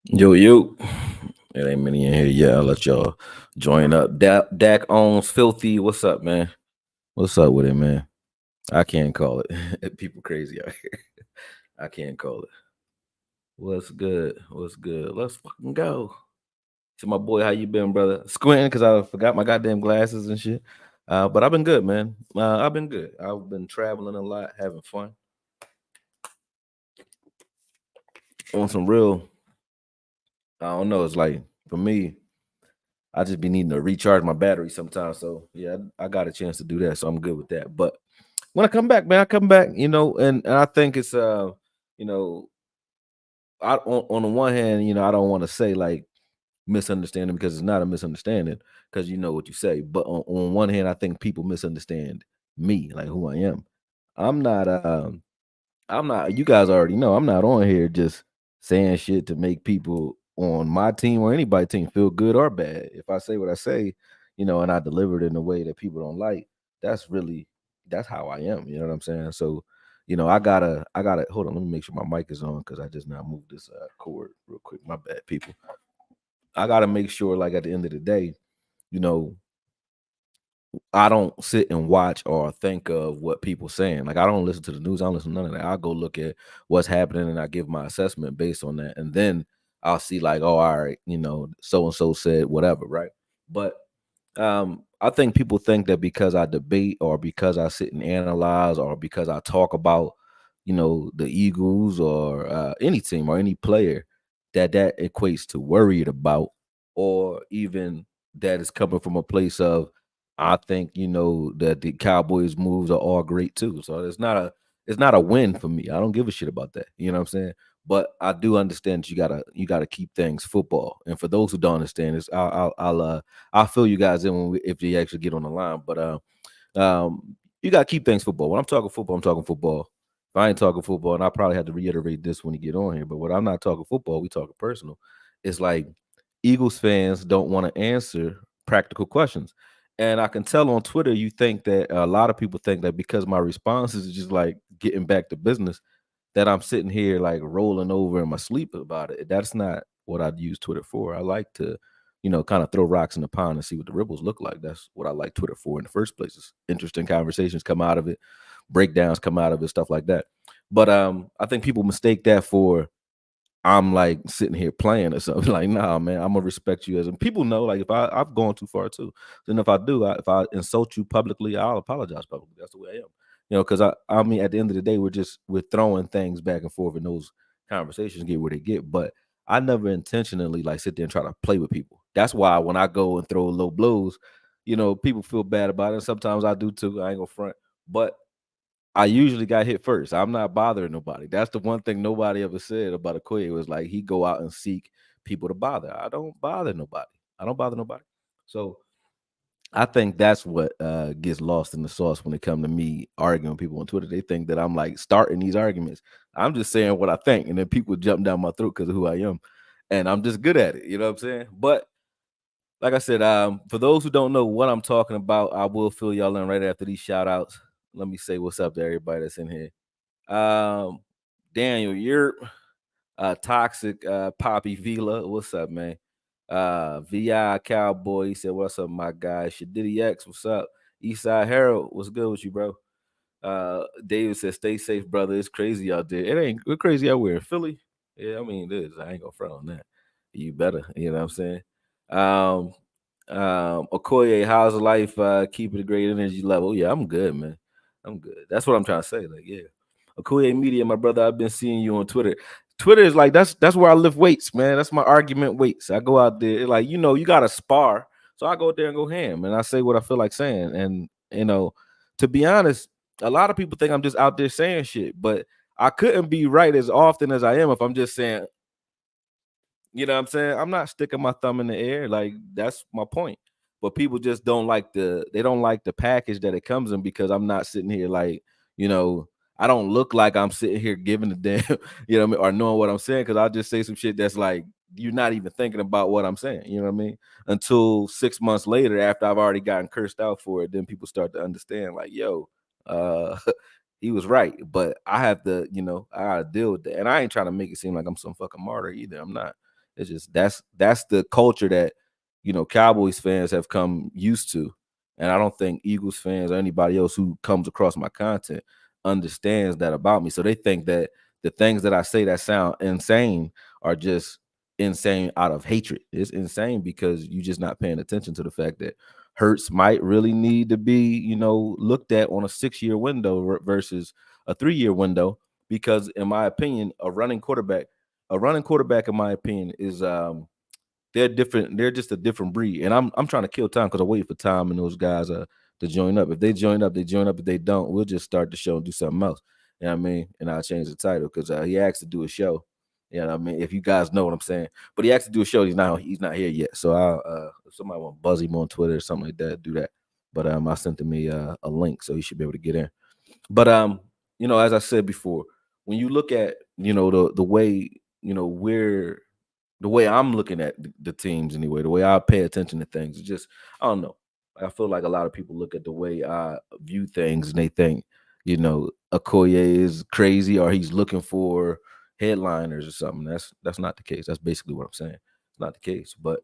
Yo. It ain't many in here yet. I'll let y'all join up. Dak owns Filthy. What's up, man? What's up with it, man? I can't call it. People crazy out here. I can't call it. What's good? What's good? Let's fucking go. To my boy, how you been, brother? Squinting because I forgot my goddamn glasses and shit. But I've been good, man. I've been good. I've been traveling a lot, having fun on some real. I don't know. It's like for me, I just be needing to recharge my battery sometimes. So yeah, I got a chance to do that. So I'm good with that. But when I come back, man, I come back, and I think it's you know, on the one hand, I don't want to say like misunderstanding because it's not a misunderstanding because you know what you say. But on one hand, I think people misunderstand me, like who I am. I'm not I'm not, you guys already know, I'm not on here just saying shit to make people on my team or anybody's team feel good or bad. If I say what I say, and I deliver it in a way that people don't like, that's really that's how I am. You know what I'm saying? So, I gotta hold on, let me make sure my mic is on because I just now moved this cord real quick. My bad, people. I gotta make sure, like at the end of the day, you know, I don't sit and watch or think of what people saying. Like I don't listen to the news. I don't listen to none of that. I'll go look at what's happening and I give my assessment based on that. And then I'll see like, oh, all right, so and so said whatever, right? But I think people think that because I debate or because I sit and analyze or because I talk about, the Eagles or any team or any player, that equates to worried about or even that is coming from a place of I think that the Cowboys moves are all great too. So it's not a win for me. I don't give a shit about that. You know what I'm saying? But I do understand that you gotta keep things football. And for those who don't understand this, I'll fill you guys in if you actually get on the line. But you gotta keep things football. When I'm talking football, I'm talking football. If I ain't talking football, and I probably had to reiterate this when you get on here, but when I'm not talking football, we talking personal. It's like Eagles fans don't want to answer practical questions. And I can tell on Twitter, you think that a lot of people think that because my responses is just like getting back to business, that I'm sitting here like rolling over in my sleep about it. That's not what I'd use Twitter for. I like to, kind of throw rocks in the pond and see what the ripples look like. That's what I like Twitter for in the first place. Is interesting conversations come out of it, breakdowns come out of it, stuff like that. But I think people mistake that for I'm like sitting here playing or something. Like, nah, man, I'm gonna respect you as and people know, like if I've gone too far too. Then if I do, if I insult you publicly, I'll apologize publicly. That's the way I am. Because I mean at the end of the day, we're throwing things back and forth and those conversations get where they get. But I never intentionally like sit there and try to play with people. That's why when I go and throw low blows, people feel bad about it. And sometimes I do too. I ain't gonna front. But I usually got hit first. I'm not bothering nobody. That's the one thing nobody ever said about Okoye was like he go out and seek people to bother. I don't bother nobody. I don't bother nobody. So I think that's what gets lost in the sauce when it come to me arguing with people on Twitter. They think that I'm like starting these arguments. I'm just saying what I think, and then people jump down my throat because of who I am, and I'm just good at it. You know what I'm saying? But like I said, for those who don't know what I'm talking about, I will fill y'all in right after these shout outs. Let me say what's up to everybody that's in here. Um, Daniel, you're toxic Poppy Vila. What's up, man? VI Cowboy, he said, what's up, my guy? Shadiddy X, what's up? Eastside Harold, what's good with you, bro? David said, stay safe, brother. It's crazy out there. It ain't we're crazy out here in Philly. Yeah, I mean it is. I ain't gonna front on that. You better, you know what I'm saying? Um, Okoye, how's life? Keeping a great energy level. Yeah, I'm good, man. I'm good. That's what I'm trying to say. Like, yeah. AKOYE Media, my brother. I've been seeing you on Twitter. Twitter is like that's where I lift weights, man. That's my argument weights. I go out there, like you got to spar. So I go out there and go ham, and I say what I feel like saying. And to be honest, a lot of people think I'm just out there saying shit, but I couldn't be right as often as I am if I'm just saying, you know what I'm saying? I'm not sticking my thumb in the air. Like that's my point. But people just don't like the package that it comes in because I'm not sitting here like, you know, I don't look like I'm sitting here giving a damn, you know what I mean, or knowing what I'm saying because I'll just say some shit that's like you're not even thinking about what I'm saying, you know what I mean? Until 6 months later, after I've already gotten cursed out for it, then people start to understand, like, yo, uh he was right. But I have to, I gotta deal with that. And I ain't trying to make it seem like I'm some fucking martyr either. I'm not. It's just that's the culture that Cowboys fans have come used to, and I don't think Eagles fans or anybody else who comes across my content understands that about me. So they think that the things that I say that sound insane are just insane out of hatred. It's insane because you're just not paying attention to the fact that Hurts might really need to be, looked at on a 6-year window versus a 3-year window. Because in my opinion, a running quarterback, in my opinion, is they're different. They're just a different breed. And I'm trying to kill time because I wait for time and those guys to join up. If they join up, they join up. If they don't, we'll just start the show and do something else. You know what I mean? And I'll change the title because he asked to do a show. You know what I mean? If you guys know what I'm saying. But he asked to do a show. He's not here yet. So I'll if somebody want to buzz him on Twitter or something like that, do that. But I sent him a link, so he should be able to get in. But as I said before, when you look at the way we're the way I'm looking at the teams anyway, the way I pay attention to things, it's just I don't know. I feel like a lot of people look at the way I view things and they think, Okoye is crazy or he's looking for headliners or something. That's not the case. That's basically what I'm saying. It's not the case. But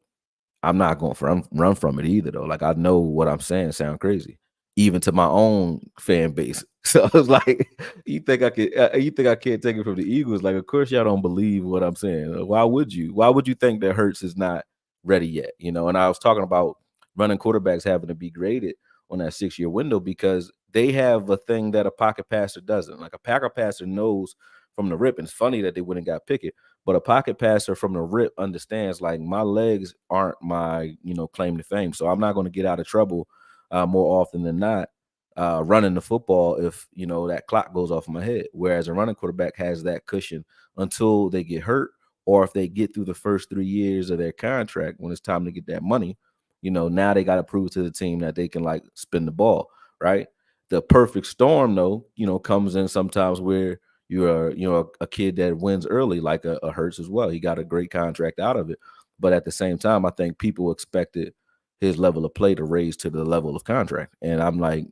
I'm not going to run from it either, though. Like I know what I'm saying sound crazy, even to my own fan base. So I was like, you think I can't take it from the Eagles? Like, of course y'all don't believe what I'm saying. Why would you? Why would you think that Hurts is not ready yet? And I was talking about running quarterbacks having to be graded on that 6-year window because they have a thing that a pocket passer doesn't. Like a pocket passer knows from the rip, and it's funny that they wouldn't got Pickett. But a pocket passer from the rip understands like my legs aren't my claim to fame, so I'm not going to get out of trouble more often than not running the football if that clock goes off my head. Whereas a running quarterback has that cushion until they get hurt or if they get through the first 3 years of their contract when it's time to get that money. Now they got to prove to the team that they can like spin the ball, right? The perfect storm though, comes in sometimes where you're a kid that wins early, like a Hurts as well. He got a great contract out of it, but at the same time, I think people expected his level of play to raise to the level of contract, and I'm like,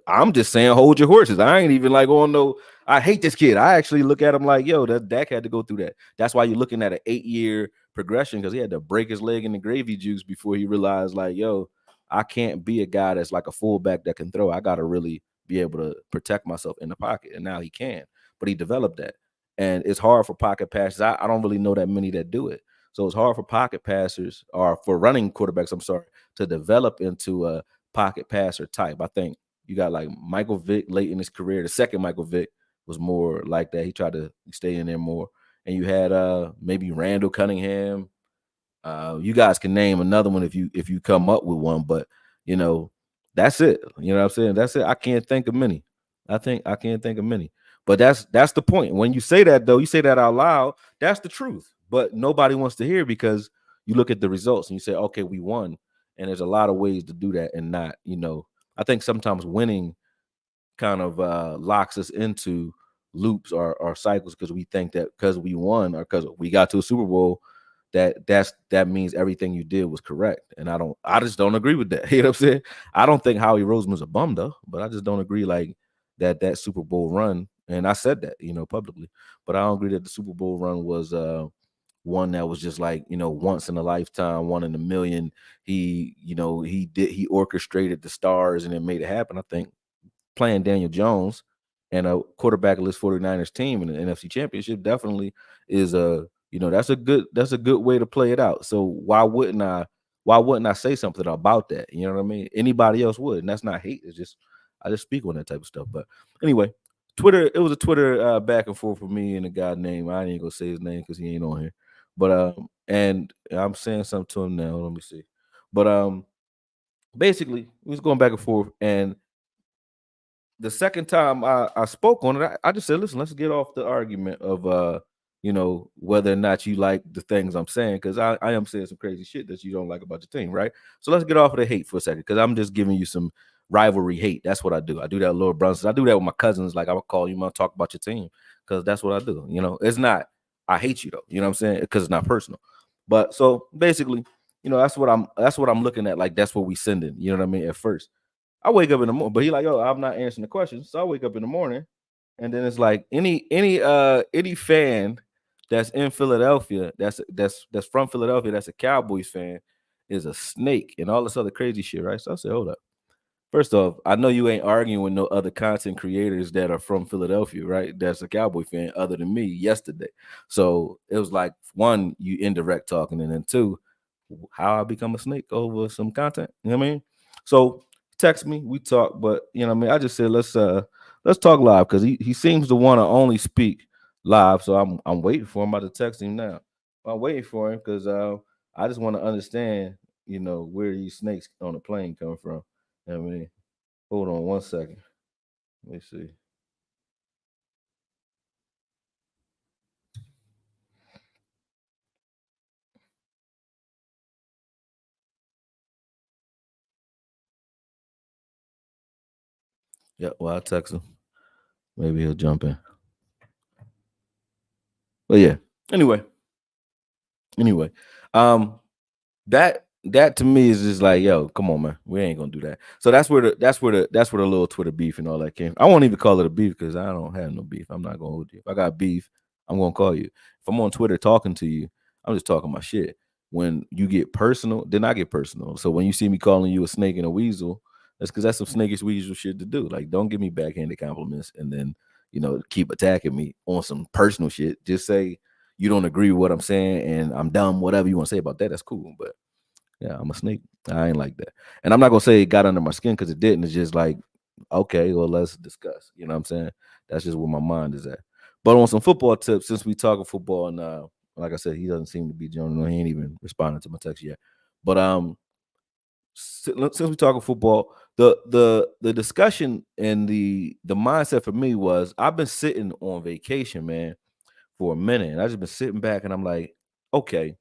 I'm just saying, hold your horses. I ain't even like, oh no, I hate this kid. I actually look at him like, yo, that Dak had to go through that. That's why you're looking at an 8-year progression because he had to break his leg in the gravy juice before he realized, like, yo, I can't be a guy that's like a fullback that can throw. I got to really be able to protect myself in the pocket, and now he can. But he developed that, and it's hard for pocket passers. I don't really know that many that do it. So it's hard for pocket passers or for running quarterbacks, I'm sorry, to develop into a pocket passer type. I think you got like Michael Vick late in his career. The second Michael Vick was more like that. He tried to stay in there more. And you had maybe Randall Cunningham. You guys can name another one if you come up with one, but that's it. You know what I'm saying? That's it. I can't think of many. I can't think of many. But that's the point. When you say that though, you say that out loud, that's the truth. But nobody wants to hear because you look at the results and you say, okay, we won. And there's a lot of ways to do that and not, I think sometimes winning kind of locks us into loops or cycles because we think that because we won or because we got to a Super Bowl that means everything you did was correct. And I just don't agree with that. You know what I'm saying? I don't think Howie Roseman's a bum though, but I just don't agree like that Super Bowl run. And I said that, publicly, but I don't agree that the Super Bowl run was one that was just like, once in a lifetime, one in a million. He orchestrated the stars and it made it happen. I think playing Daniel Jones and a quarterbackless 49ers team in the NFC Championship definitely is that's a good way to play it out. So why wouldn't I say something about that? You know what I mean? Anybody else would, and that's not hate. It's just I just speak on that type of stuff. But anyway, Twitter, it was a Twitter back and forth for me and a guy named, I ain't gonna say his name because he ain't on here. But and I'm saying something to him now. Let me see. But basically, we was going back and forth, and the second time I spoke on it, I just said, listen, let's get off the argument of whether or not you like the things I'm saying, because I am saying some crazy shit that you don't like about your team, right? So let's get off of the hate for a second, because I'm just giving you some rivalry hate. That's what I do. I do that with little brothers. I do that with my cousins. Like I would call you, man, talk about your team, because that's what I do. It's not I hate you though. You know what I'm saying? Because it's not personal. But so basically, that's what I'm looking at. Like that's what we sending. You know what I mean? At first. I wake up in the morning, but he like, yo, I'm not answering the questions. So I wake up in the morning, and then it's like any fan that's in Philadelphia, that's from Philadelphia, that's a Cowboys fan, is a snake and all this other crazy shit, right? So I said, hold up. First off, I know you ain't arguing with no other content creators that are from Philadelphia, right? That's a Cowboy fan other than me yesterday. So it was like, one, you indirect talking, and then two, how I become a snake over some content. You know what I mean? So text me, we talk, but you know what I mean? I just said let's talk live because he seems to want to only speak live. So I'm waiting for him. I'm about to text him now. I'm waiting for him because I just want to understand, where these snakes on the plane come from. You know what I mean? Hold on one second. Let me see. Yeah, well, I'll text him. Maybe he'll jump in. But yeah. Anyway, anyway. That to me is just like, yo, come on, man. We ain't gonna do that. So that's where the little Twitter beef and all that came. I won't even call it a beef because I don't have no beef. I'm not gonna hold you. If I got beef, I'm gonna call you. If I'm on Twitter talking to you, I'm just talking my shit. When you get personal, then I get personal. So when you see me calling you a snake and a weasel, that's because that's some snakish weasel shit to do. Like, don't give me backhanded compliments and then keep attacking me on some personal shit. Just say you don't agree with what I'm saying and I'm dumb, whatever you want to say about that, that's cool. But yeah, I'm a snake. I ain't like that. And I'm not gonna say it got under my skin because it didn't. It's just like, okay, well, let's discuss. You know what I'm saying? That's just where my mind is at. But on some football tips, since we talking football, and like I said, he doesn't seem to be joining. He ain't even responding to my text yet. But since we talking football, the discussion and the mindset for me was I've been sitting on vacation, man, for a minute. And I just been sitting back and I'm like, okay,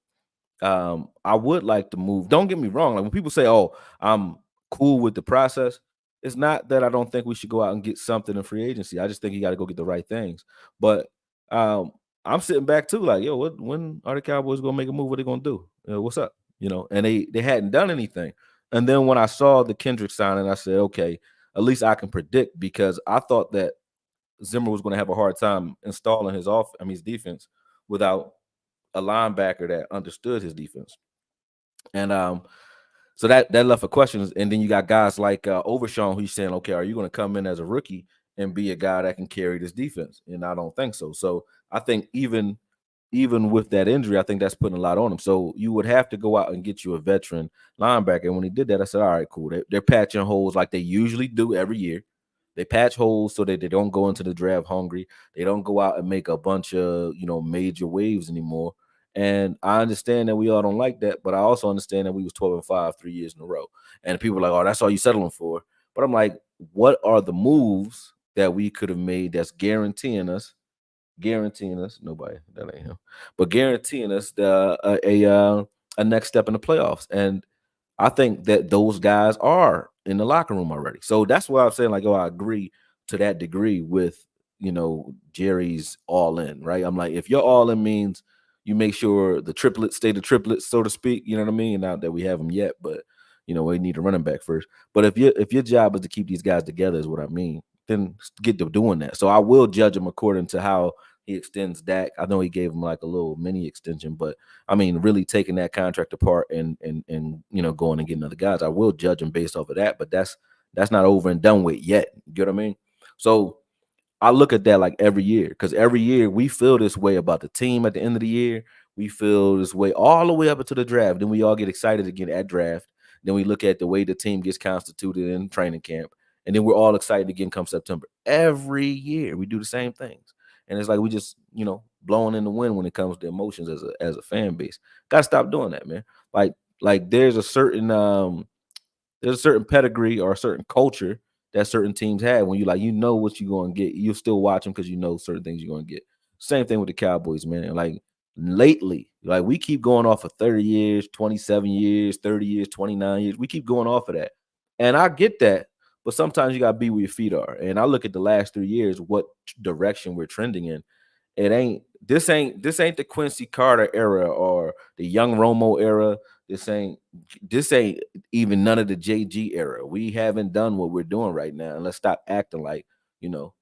I would like to move. Don't get me wrong. Like when people say, "Oh, I'm cool with the process," it's not that I don't think we should go out and get something in free agency. I just think you got to go get the right things. But um, I'm sitting back too, like, yo, when are the Cowboys gonna make a move? What they gonna do? What's up? And they hadn't done anything. And then when I saw the Kendricks signing, I said, okay, at least I can predict because I thought that Zimmer was going to have a hard time installing his defense without a linebacker that understood his defense. And so that left for questions. And then you got guys like Overshawn who's saying, okay, are you going to come in as a rookie and be a guy that can carry this defense? And I don't think so. So I think even with that injury, I think that's putting a lot on him. So you would have to go out and get you a veteran linebacker. And when he did that, I said, all right, cool. They're patching holes like they usually do every year. They patch holes so that they don't go into the draft hungry. They don't go out and make a bunch of major waves anymore. And I understand that we all don't like that, but I also understand that we was 12-5 3 years in a row. And people are like, oh, that's all you settling for. But I'm like, what are the moves that we could have made that's guaranteeing us nobody that ain't him, but guaranteeing us a next step in the playoffs. And I think that those guys are in the locker room already. So that's why I'm saying, like, oh, I agree to that degree with Jerry's all in, right? I'm like, if your all in means you make sure the triplets stay the triplets, so to speak, you know what I mean? Not that we have them yet, but we need a running back first. But if your job is to keep these guys together, is what I mean, then get to doing that. So I will judge him according to how he extends Dak. I know he gave him like a little mini extension, but I mean, really taking that contract apart and going and getting other guys, I will judge him based off of that. But that's not over and done with yet. You get what I mean? So I look at that like every year because every year we feel this way about the team at the end of the year. We feel this way all the way up until the draft. Then we all get excited again at draft. Then we look at the way the team gets constituted in training camp. And then we're all excited again come September. Every year we do the same things. And it's like we just, blowing in the wind when it comes to emotions as a fan base. Gotta stop doing that, man. Like there's a certain pedigree or a certain culture that certain teams have when what you're going to get. You'll still watch them because certain things you're going to get. Same thing with the Cowboys, man. Like lately, like we keep going off of 30 years, 27 years, 30 years, 29 years. We keep going off of that. And I get that, but sometimes you got to be where your feet are. And I look at the last 3 years, what direction we're trending in. This ain't the Quincy Carter era or the young Romo era. This ain't even none of the JG era. We haven't done what we're doing right now. And let's stop acting like, you know,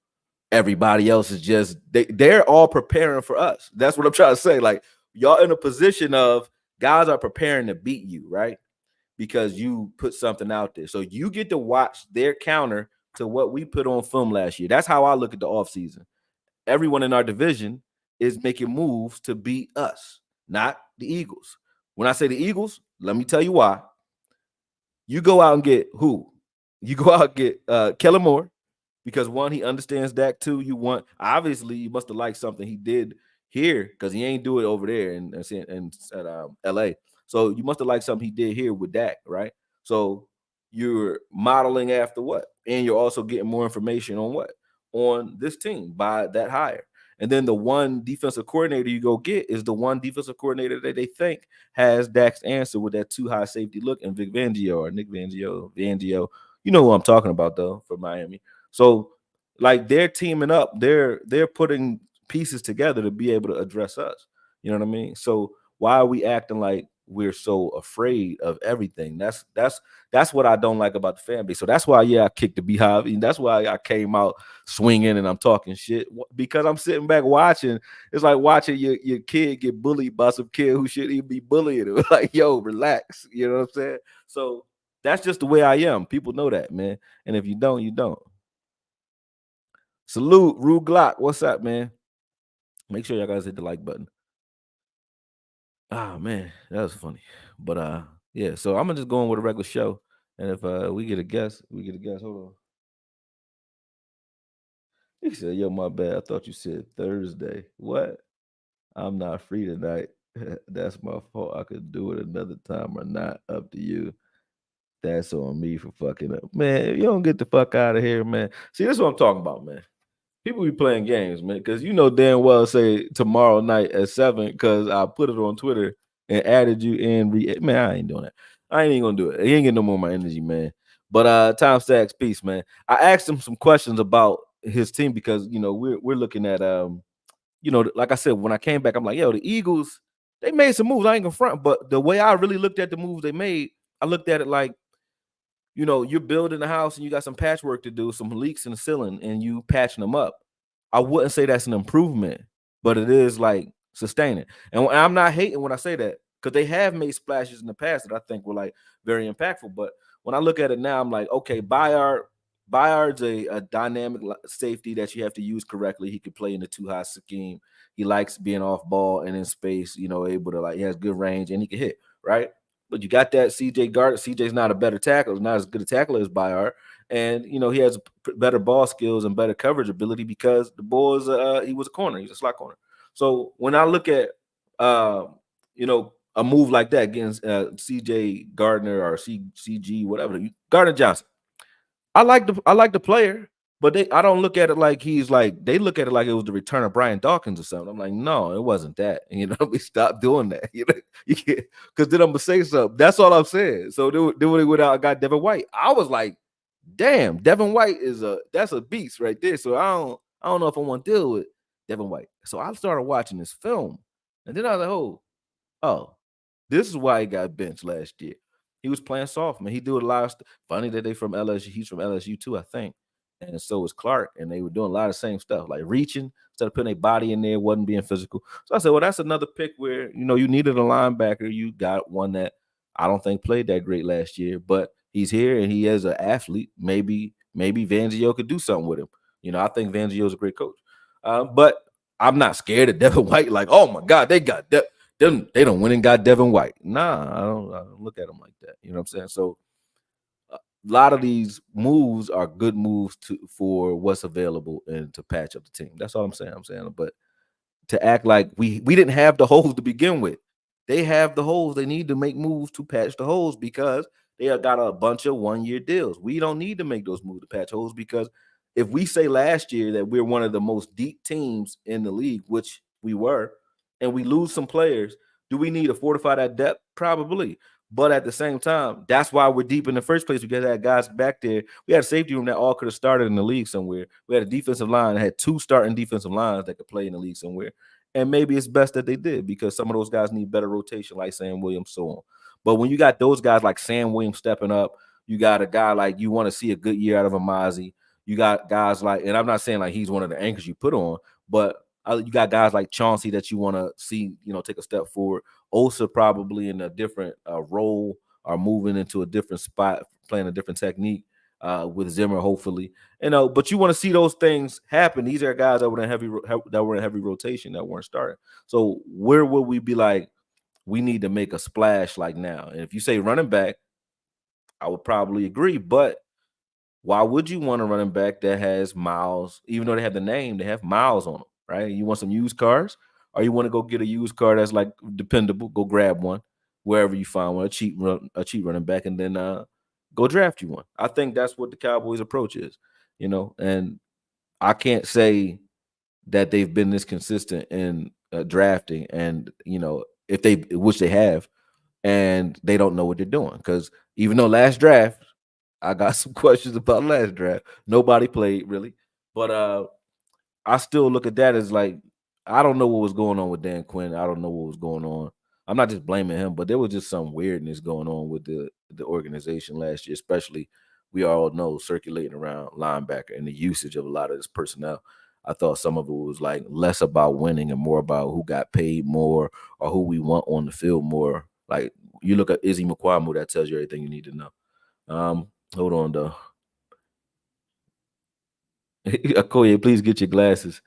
Everybody else is just they're all preparing for us. That's what I'm trying to say. Like y'all in a position of guys are preparing to beat you, right? Because you put something out there. So you get to watch their counter to what we put on film last year. That's how I look at the offseason. Everyone in our division is making moves to beat us, not the Eagles. When I say the Eagles, let me tell you why. You go out and get who? You go out and get Kellen Moore because one, he understands that. Two, you want obviously you must have liked something he did here because he ain't do it over there in LA. So you must have liked something he did here with Dak, right? So you're modeling after what, and you're also getting more information on what on this team by that hire. And then the one defensive coordinator you go get is the one defensive coordinator that they think has Dak's answer with that too high safety look and Vic Fangio or Nick Fangio. You know who I'm talking about though for Miami. So like they're teaming up, they're putting pieces together to be able to address us. You know what I mean? So why are we acting like we're so afraid of everything? That's what I don't like about the fan base. So that's why I kicked the beehive, and that's why I came out swinging and I'm talking shit because I'm sitting back watching. It's like watching your kid get bullied by some kid who shouldn't even be bullying him. Like, yo, relax. You know what I'm saying? So that's just the way I am. People know that, man. And if you don't, you don't. Salute, Rue Glock. What's up, man? Make sure y'all guys hit the like button. Ah, man, that was funny. But yeah. So I'm gonna just go on with a regular show, and if we get a guest, we get a guest. Hold on. He said, "Yo, my bad. I thought you said Thursday. What? I'm not free tonight. That's my fault. I could do it another time or not. Up to you. That's on me for fucking up, man. You don't get the fuck out of here, man. See, this is what I'm talking about, man. People be playing games, man, because you know damn well say tomorrow night at 7 because I put it on Twitter and added you in. Man, I ain't doing that. I ain't even gonna do it. He ain't getting no more of my energy, man. But Tom Stacks, peace, man. I asked him some questions about his team because you know we're looking at you know, like I said, when I came back, I'm like, yo, the Eagles, they made some moves. I ain't gonna front, but the way I really looked at the moves they made, I looked at it like you know, you're building a house and you got some patchwork to do, some leaks in the ceiling, and you patching them up. I wouldn't say that's an improvement, but it is like sustaining. And I'm not hating when I say that because they have made splashes in the past that I think were like very impactful. But when I look at it now, I'm like, okay, Bayard's a dynamic safety that you have to use correctly. He could play in the too high scheme. He likes being off ball and in space, you know, able to like he has good range and he can hit, right? But you got that CJ Gardner. CJ's not a better tackler, not as good a tackler as Bayard. And you know, he has better ball skills and better coverage ability because the boy is he was a corner, he's a slot corner. So when I look at you know, a move like that against CJ Gardner or CG, whatever, Gardner-Johnson. I like the player, but I don't look at it like he's like they look at it like it was the return of Brian Dawkins or something. I'm like, no, it wasn't that. And, you know, we stopped doing that. You know, because then I'm gonna say something. That's all I'm saying. So then when they went out, I got Devin White. I was like, damn, Devin White that's a beast right there. So I don't know if I want to deal with Devin White. So I started watching this film, and then I was like, oh, this is why he got benched last year. He was playing soft, man. He do a lot of stuff. Funny that they from LSU. He's from LSU too, I think. And so was Clark, and they were doing a lot of same stuff, like reaching instead of putting a body in there, wasn't being physical. So I said, well, that's another pick where you know you needed a linebacker. You got one that I don't think played that great last year, but he's here and he is an athlete. Maybe Fangio could do something with him. You know, I think Fangio is a great coach, but I'm not scared of Devin White. Like, oh my God, they got they don't win and got Devin White. Nah, I don't look at them like that. You know what I'm saying? So a lot of these moves are good moves for what's available and to patch up the team. That's all I'm saying. But to act like we didn't have the holes to begin with. They have the holes. They need to make moves to patch the holes because they have got a bunch of 1-year deals. We don't need to make those moves to patch holes because if we say last year that we're one of the most deep teams in the league, which we were, and we lose some players, do we need to fortify that depth? Probably. But at the same time, that's why we're deep in the first place because that guys back there. We had a safety room that all could have started in the league somewhere. We had a defensive line that had 2 starting defensive lines that could play in the league somewhere. And maybe it's best that they did because some of those guys need better rotation, like Sam Williams, so on. But when you got those guys like Sam Williams stepping up, you got a guy like you want to see a good year out of a Mazi. You got guys like, and I'm not saying like he's one of the anchors you put on, but you got guys like Chauncey that you want to see, take a step forward. Osa probably in a different role or moving into a different spot, playing a different technique with Zimmer, hopefully. But you want to see those things happen. These are guys that were in heavy rotation that weren't starting. So where would we be like, we need to make a splash like now? And if you say running back, I would probably agree. But why would you want a running back that has miles, even though they have the name, they have miles on them, right? You want some used cars, or you want to go get a used car that's like dependable, go grab one wherever you find one, a cheap running back, and then go draft you one. I think that's what the Cowboys' approach is, and I can't say that they've been this consistent in drafting, and if they, which they have, and they don't know what they're doing. Because even though last draft, I got some questions about last draft. Nobody played really, but I still look at that as like, I don't know what was going on with Dan Quinn. I don't know what was going on. I'm not just blaming him, but there was just some weirdness going on with the organization last year, especially we all know circulating around linebacker and the usage of a lot of this personnel. I thought some of it was like less about winning and more about who got paid more or who we want on the field more. Like you look at Izzy McQuamu, that tells you everything you need to know. Hold on though. Akoye, please get your glasses.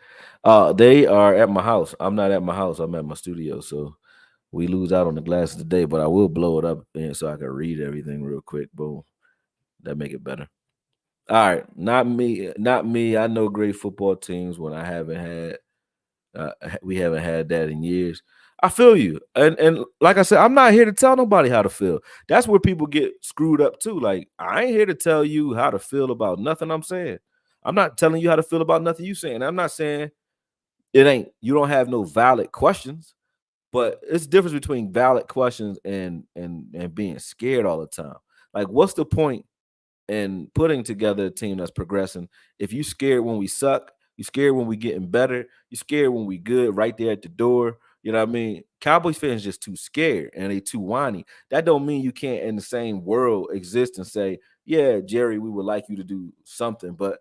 They are at my house. I'm not at my house. I'm at my studio, so we lose out on the glasses today. But I will blow it up and so I can read everything real quick. Boom, that make it better. All right, not me, not me. I know great football teams when I haven't had. We haven't had that in years. I feel you, and like I said, I'm not here to tell nobody how to feel. That's where people get screwed up too. Like I ain't here to tell you how to feel about nothing I'm saying. I'm not telling you how to feel about nothing you saying. I'm not saying it ain't. You don't have no valid questions, but it's difference between valid questions and being scared all the time. Like, what's the point and putting together a team that's progressing? If you scared when we suck, you scared when we getting better, you scared when we good right there at the door. You know what I mean? Cowboys fans just too scared and they too whiny. That don't mean you can't in the same world exist and say, yeah, Jerry, we would like you to do something, but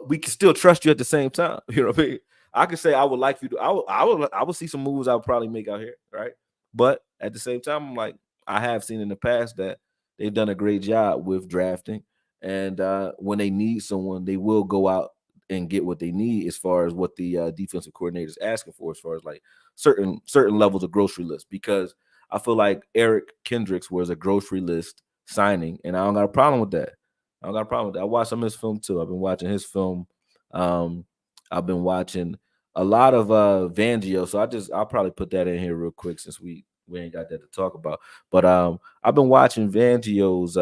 we can still trust you at the same time. You know what I mean? I could say I would like you to, I would see some moves I would probably make out here, right? But at the same time, I'm like, I have seen in the past that they've done a great job with drafting, and when they need someone, they will go out and get what they need as far as what the defensive coordinator is asking for, as far as like certain levels of grocery list. Because I feel like Eric Kendricks was a grocery list signing, and I don't got a problem with that. I don't got a problem with that. I watched some of his film too. I've been watching his film. Um, I've been watching a lot of Vangio, so I'll probably put that in here real quick since we ain't got that to talk about. But I've been watching Vangio's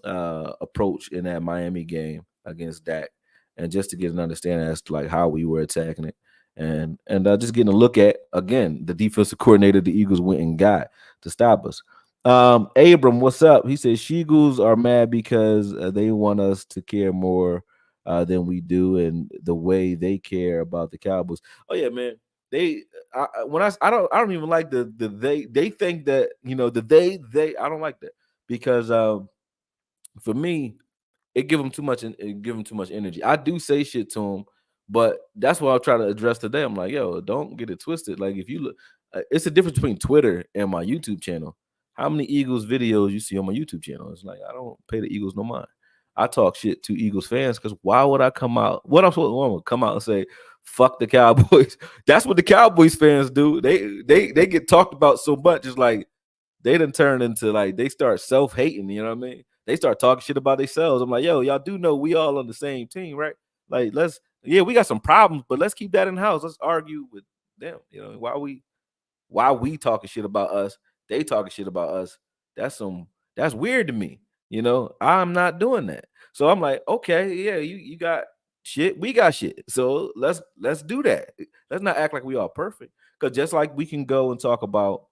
approach in that Miami game against Dak, and just to get an understanding as to like how we were attacking it, and just getting a look at again the defensive coordinator the Eagles went and got to stop us. Abram, what's up? He says Sheagles are mad because they want us to care more than we do, and the way they care about the Cowboys. Oh yeah, man. They when I don't even like the they think that the they I don't like that because for me it give them too much it give them too much energy. I do say shit to them, but that's what I'll try to address today. I'm like, yo, don't get it twisted. Like if you look, it's a difference between Twitter and my YouTube channel. How many Eagles videos you see on my YouTube channel? It's like I don't pay the Eagles no mind. I talk shit to Eagles fans because why would I come out? What I'm supposed to come out and say, fuck the Cowboys? That's what the Cowboys fans do. They get talked about so much. It's like they done turn into like they start self-hating, you know what I mean? They start talking shit about themselves. I'm like, yo, y'all do know we all on the same team, right? Like, we got some problems, but let's keep that in house. Let's argue with them. Why we talking shit about us, they talking shit about us. That's weird to me. I'm not doing that. So I'm like, okay, yeah, you got shit, we got shit. So let's do that. Let's not act like we are perfect. Because just like we can go and talk about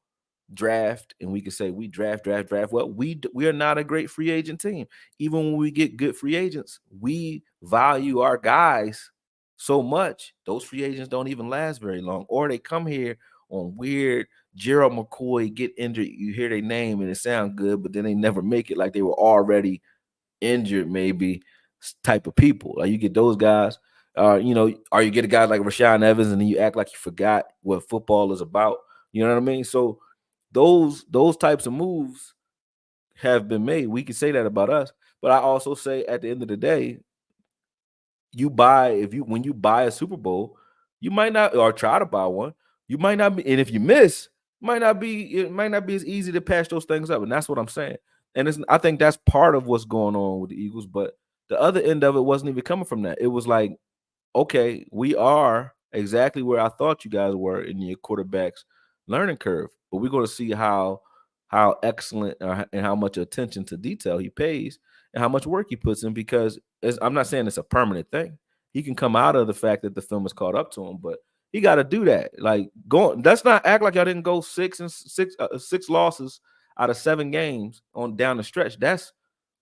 draft and we can say we draft. Well, we are not a great free agent team. Even when we get good free agents, we value our guys so much. Those free agents don't even last very long, or they come here on weird Gerald McCoy get injured. You hear their name and it sounds good, but then they never make it. Like they were already injured, maybe type of people. Like you get those guys, or you get a guy like Rashaan Evans, and then you act like you forgot what football is about. You know what I mean? So those types of moves have been made. We can say that about us, but I also say at the end of the day, when you buy a Super Bowl, you might not, or try to buy one, you might not be, and if you miss, it might not be as easy to patch those things up, and that's what I'm saying. And I think that's part of what's going on with the Eagles, but the other end of it wasn't even coming from that. It was like, okay, we are exactly where I thought you guys were in your quarterback's learning curve, but we're going to see how excellent and how much attention to detail he pays and how much work he puts in. Because I'm not saying it's a permanent thing. He can come out of the fact that the film has caught up to him, but he got to do that. Like, let's not act like y'all didn't go six losses out of 7 games on down the stretch. That's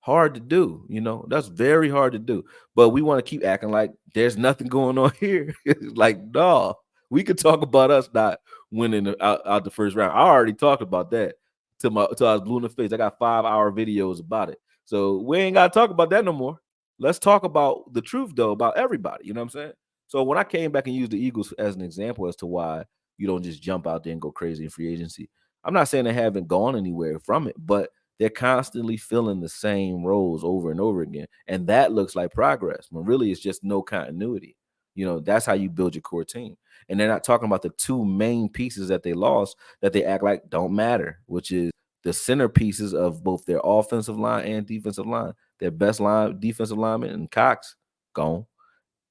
hard to do. That's very hard to do. But we want to keep acting like there's nothing going on here. Like, no, we could talk about us not winning out the first round. I already talked about that till I was blue in the face. I got 5-hour videos about it. So we ain't got to talk about that no more. Let's talk about the truth, though, about everybody. You know what I'm saying? So when I came back and used the Eagles as an example as to why you don't just jump out there and go crazy in free agency, I'm not saying they haven't gone anywhere from it, but they're constantly filling the same roles over and over again. And that looks like progress when really it's just no continuity. That's how you build your core team. And they're not talking about the 2 main pieces that they lost that they act like don't matter, which is the centerpieces of both their offensive line and defensive line. Their best defensive lineman and Cox gone,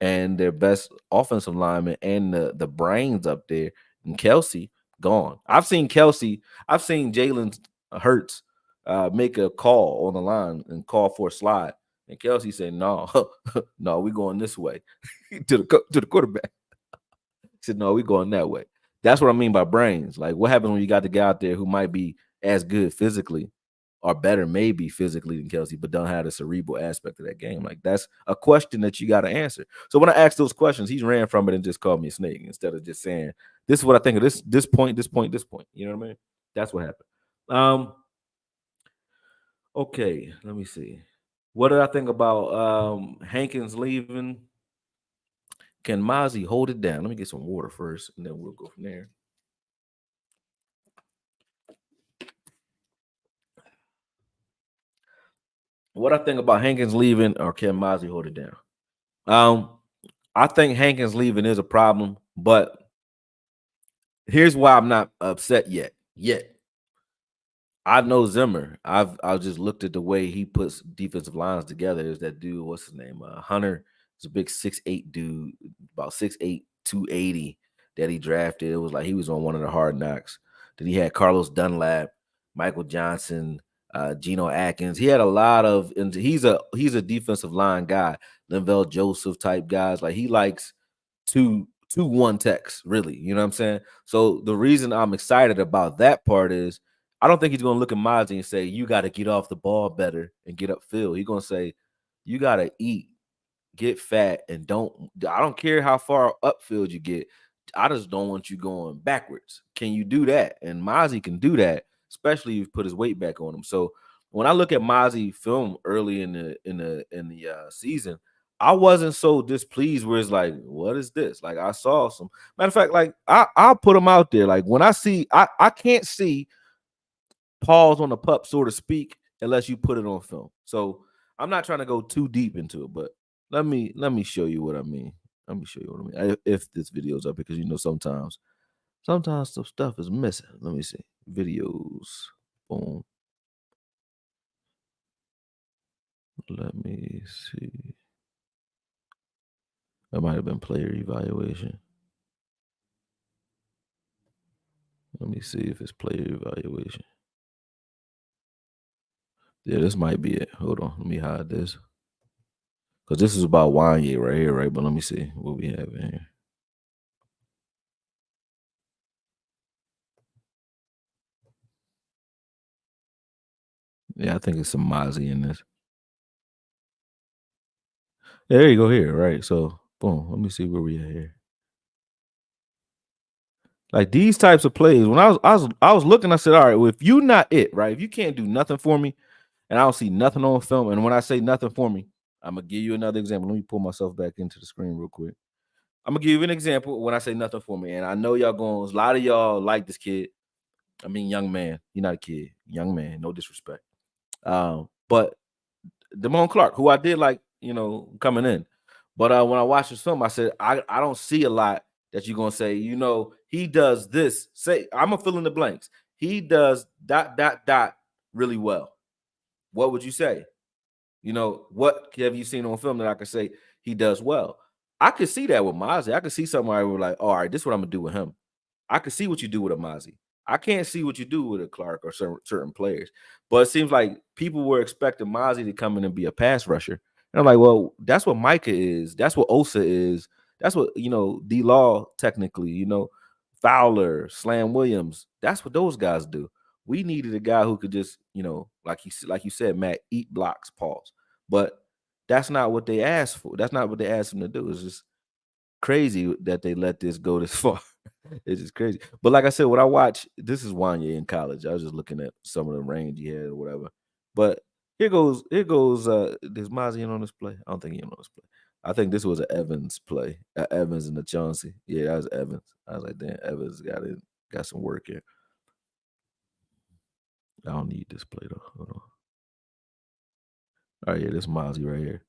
and their best offensive lineman and the brains up there and Kelsey gone. I've seen Jalen Hurts make a call on the line and call for a slide, and Kelsey said, "No, no, we going this way," to the quarterback. He said, "No, we going that way." That's what I mean by brains. Like, what happens when you got the guy out there who might be as good physically or better maybe physically than Kelsey, but don't have the cerebral aspect of that game? Like, that's a question that you got to answer. So when I asked those questions, he ran from it and just called me a snake instead of just saying, "This is what I think of this point, this point, this point." You know what I mean? That's what happened. Okay, let me see. What did I think about Hankins leaving? Can Mazi hold it down? Let me get some water first, and then we'll go from there. What I think about Hankins leaving, or can Mazi hold it down? I think Hankins leaving is a problem, but here's why I'm not upset yet. I know Zimmer. I've just looked at the way he puts defensive lines together. There's that dude, what's his name? Hunter. He's a big 6'8" dude, about 6'8", 280 that he drafted. It was like he was on one of the Hard Knocks. Then he had Carlos Dunlap, Michael Johnson, Geno Atkins. He had a lot of, and he's a defensive line guy, Linval Joseph type guys. Like, he likes two one techs, really. You know what I'm saying? So the reason I'm excited about that part is I don't think he's going to look at Mazi and say, "You got to get off the ball better and get upfield." He's going to say, "You got to eat, get fat, and I don't care how far upfield you get. I just don't want you going backwards. Can you do that?" And Mazi can do that, especially if you put his weight back on him. So when I look at Mazi film early in the season, I wasn't so displeased where it's like, what is this? Like, I saw some, matter of fact, like I'll put him out there. Like, when I see, I can't see pause on the pup, so to speak, unless you put it on film. So I'm not trying to go too deep into it, but let me show you what I mean. Let me show you what I mean. If this video's up, because sometimes some stuff is missing. Let me see. Videos. Boom. Let me see. That might have been player evaluation. Let me see if it's player evaluation. Yeah, this might be it. Hold on. Let me hide this. Because this is about Wanye right here, right? But let me see what we have in here. Yeah, I think it's some Mazi in this. Yeah, there you go here, right? So, boom. Let me see where we at here. Like, these types of plays, when I was looking, I said, all right, well, if you not it, right? If you can't do nothing for me, and I don't see nothing on film, and when I say nothing for me, I'm gonna give you another example. Let me pull myself back into the screen real quick. I'm gonna give you an example when I say nothing for me. And I know y'all going, a lot of y'all like this kid. I mean, young man. You're not a kid, young man. No disrespect. But Damone Clark, who I did like, coming in. But when I watched his film, I said, I don't see a lot that you're gonna say, he does this. Say, I'm gonna fill in the blanks. He does dot dot dot really well. What would you say? What have you seen on film that I could say he does well? I could see that with Mazi. I could see somebody who like, all right, this is what I'm gonna do with him. I can see what you do with a Mazi. I can't see what you do with a Clark or certain players. But it seems like people were expecting Mazi to come in and be a pass rusher. And I'm like, well, that's what Micah is. That's what Osa is. That's what, D Law technically, Fowler, Slam Williams. That's what those guys do. We needed a guy who could just, like you said, Matt, eat blocks, pause. But that's not what they asked for. That's not what they asked him to do. It's just crazy that they let this go this far. It's just crazy. But like I said, when I watch, this is Wanye in college. I was just looking at some of the range he had or whatever. But here goes there's Mazi in on this play. I don't think he in on this play. I think this was an Evans play. Evans and the Chauncey. Yeah, that was Evans. I was like, damn, Evans got some work here. I don't need this play though. Hold on. All right, yeah, this Mazi right here.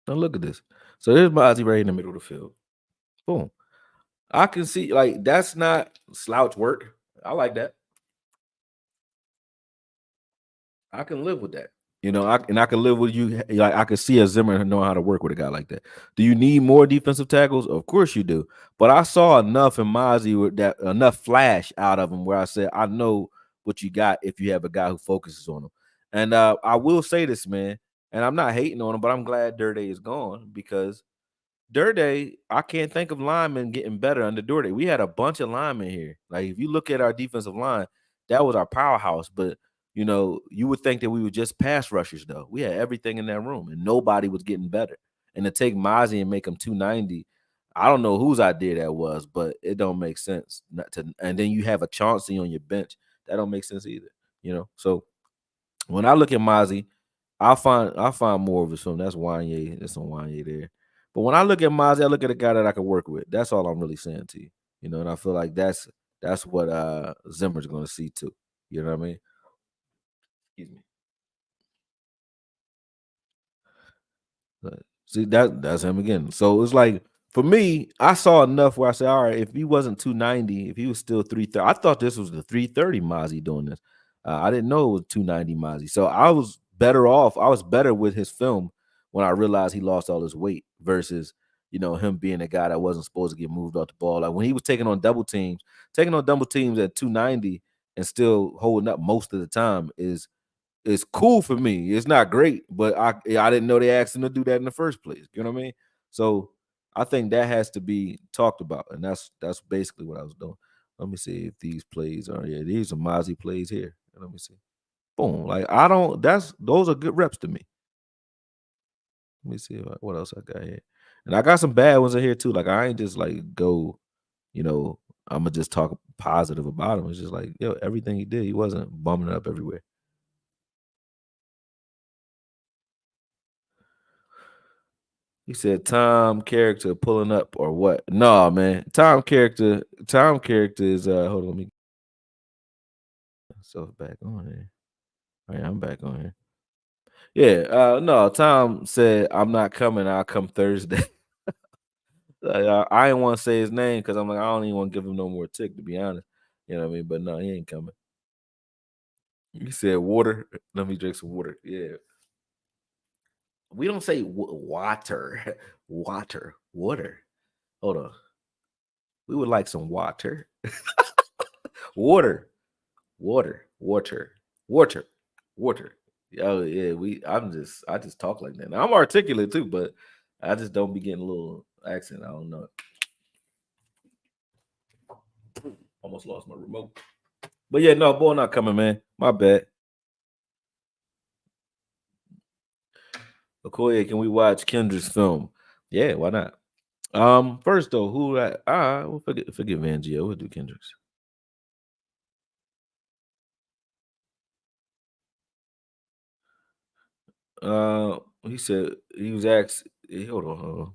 Now look at this. So there's Mazi right in the middle of the field. Boom. I can see like that's not slouch work. I like that. I can live with that. I can live with you. Like I can see a Zimmer knowing how to work with a guy like that. Do you need more defensive tackles? Of course you do. But I saw enough in Mazi with that enough flash out of him where I said I know what you got if you have a guy who focuses on him. And I will say this, man, and I'm not hating on him, but I'm glad Dirty is gone because Day, I can't think of linemen getting better under Day. We had a bunch of linemen here. Like if you look at our defensive line, that was our powerhouse. But you would think that we were just pass rushers, though. We had everything in that room, and nobody was getting better. And to take Mazi and make him 290, I don't know whose idea that was, but it don't make sense. Not to, and then you have a Chauncey on your bench. That don't make sense either. So when I look at Mazi, I'll find more of his film. That's Wanye. There's some Wanye there. But when I look at Mazi, I look at a guy that I can work with. That's all I'm really saying to you. And I feel like that's what Zimmer's gonna see too. You know what I mean? Excuse me. But see, that's him again. So it's like for me, I saw enough where I said, all right, if he wasn't 290, if he was still 330, I thought this was the 330 Mozzie doing this. I didn't know it was 290 Mozzie. So I was better off. I was better with his film when I realized he lost all his weight versus him being a guy that wasn't supposed to get moved off the ball. Like when he was taking on double teams at 290 and still holding up most of the time is it's cool for me. It's not great, but I didn't know they asked him to do that in the first place. You know what I mean? So I think that has to be talked about, and that's basically what I was doing. Let me see if these plays are these are Mozzie plays here. Let me see. Boom. Like I don't. Those are good reps to me. Let me see what else I got here, and I got some bad ones in here too. Like I ain't just like go, you know. I'm gonna just talk positive about him. It's just like everything he did, he wasn't bumming it up everywhere. He said Tom character pulling up or what? No, man. Tom character is hold on, let me so back on here. All right, I'm back on here. Yeah, no, Tom said I'm not coming, I'll come Thursday. I didn't want to say his name because I'm like, I don't even want to give him no more tick, to be honest. You know what I mean? But no, he ain't coming. You said water. Let me drink some water. Yeah. We don't say water. Water. Hold on. We would like some water. Water. Water, water. Oh yeah, I just talk like that. Now, I'm articulate too, but I just don't be getting a little accent. I don't know. Almost lost my remote. But yeah, no, boy, not coming, man. My bad. Okoye, can we watch Kendrick's film? Yeah, why not? First though, who we'll forget Van Gio. We'll do Kendrick's. He said he was asked. Hold on.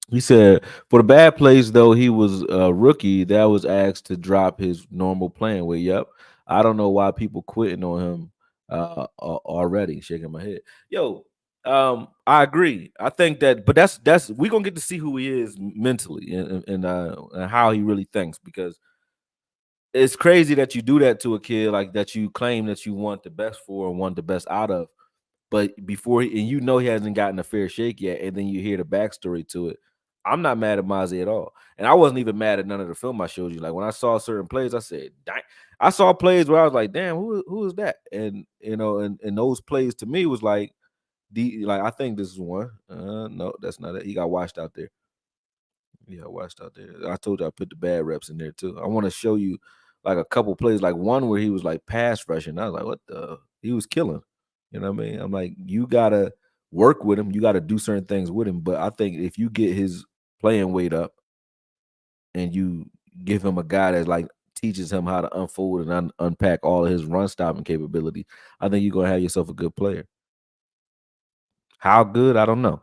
He said for the bad plays though he was a rookie that was asked to drop his normal playing weight. Yep, I don't know why people quitting on him already. Shaking my head, yo. I agree. I think that, but that's we gonna get to see who he is mentally and how he really thinks because it's crazy that you do that to a kid like that you claim that you want the best for and want the best out of, but and you know he hasn't gotten a fair shake yet, and then you hear the backstory to it. I'm not mad at Mazi at all, and I wasn't even mad at none of the film I showed you. Like when I saw certain plays, I said, "Dang!" I saw plays where I was like, "Damn, who is that?" And and those plays to me was like I think this is one. No, that's not it. He got washed out there. Yeah, watched out there. I told you I put the bad reps in there too. I want to show you like a couple plays, like one where he was like pass rushing. I was like, what the? He was killing. You know what I mean? I'm like, you gotta work with him. You gotta do certain things with him. But I think if you get his playing weight up and you give him a guy that like teaches him how to unfold and unpack all of his run stopping capability, I think you're gonna have yourself a good player. How good? I don't know.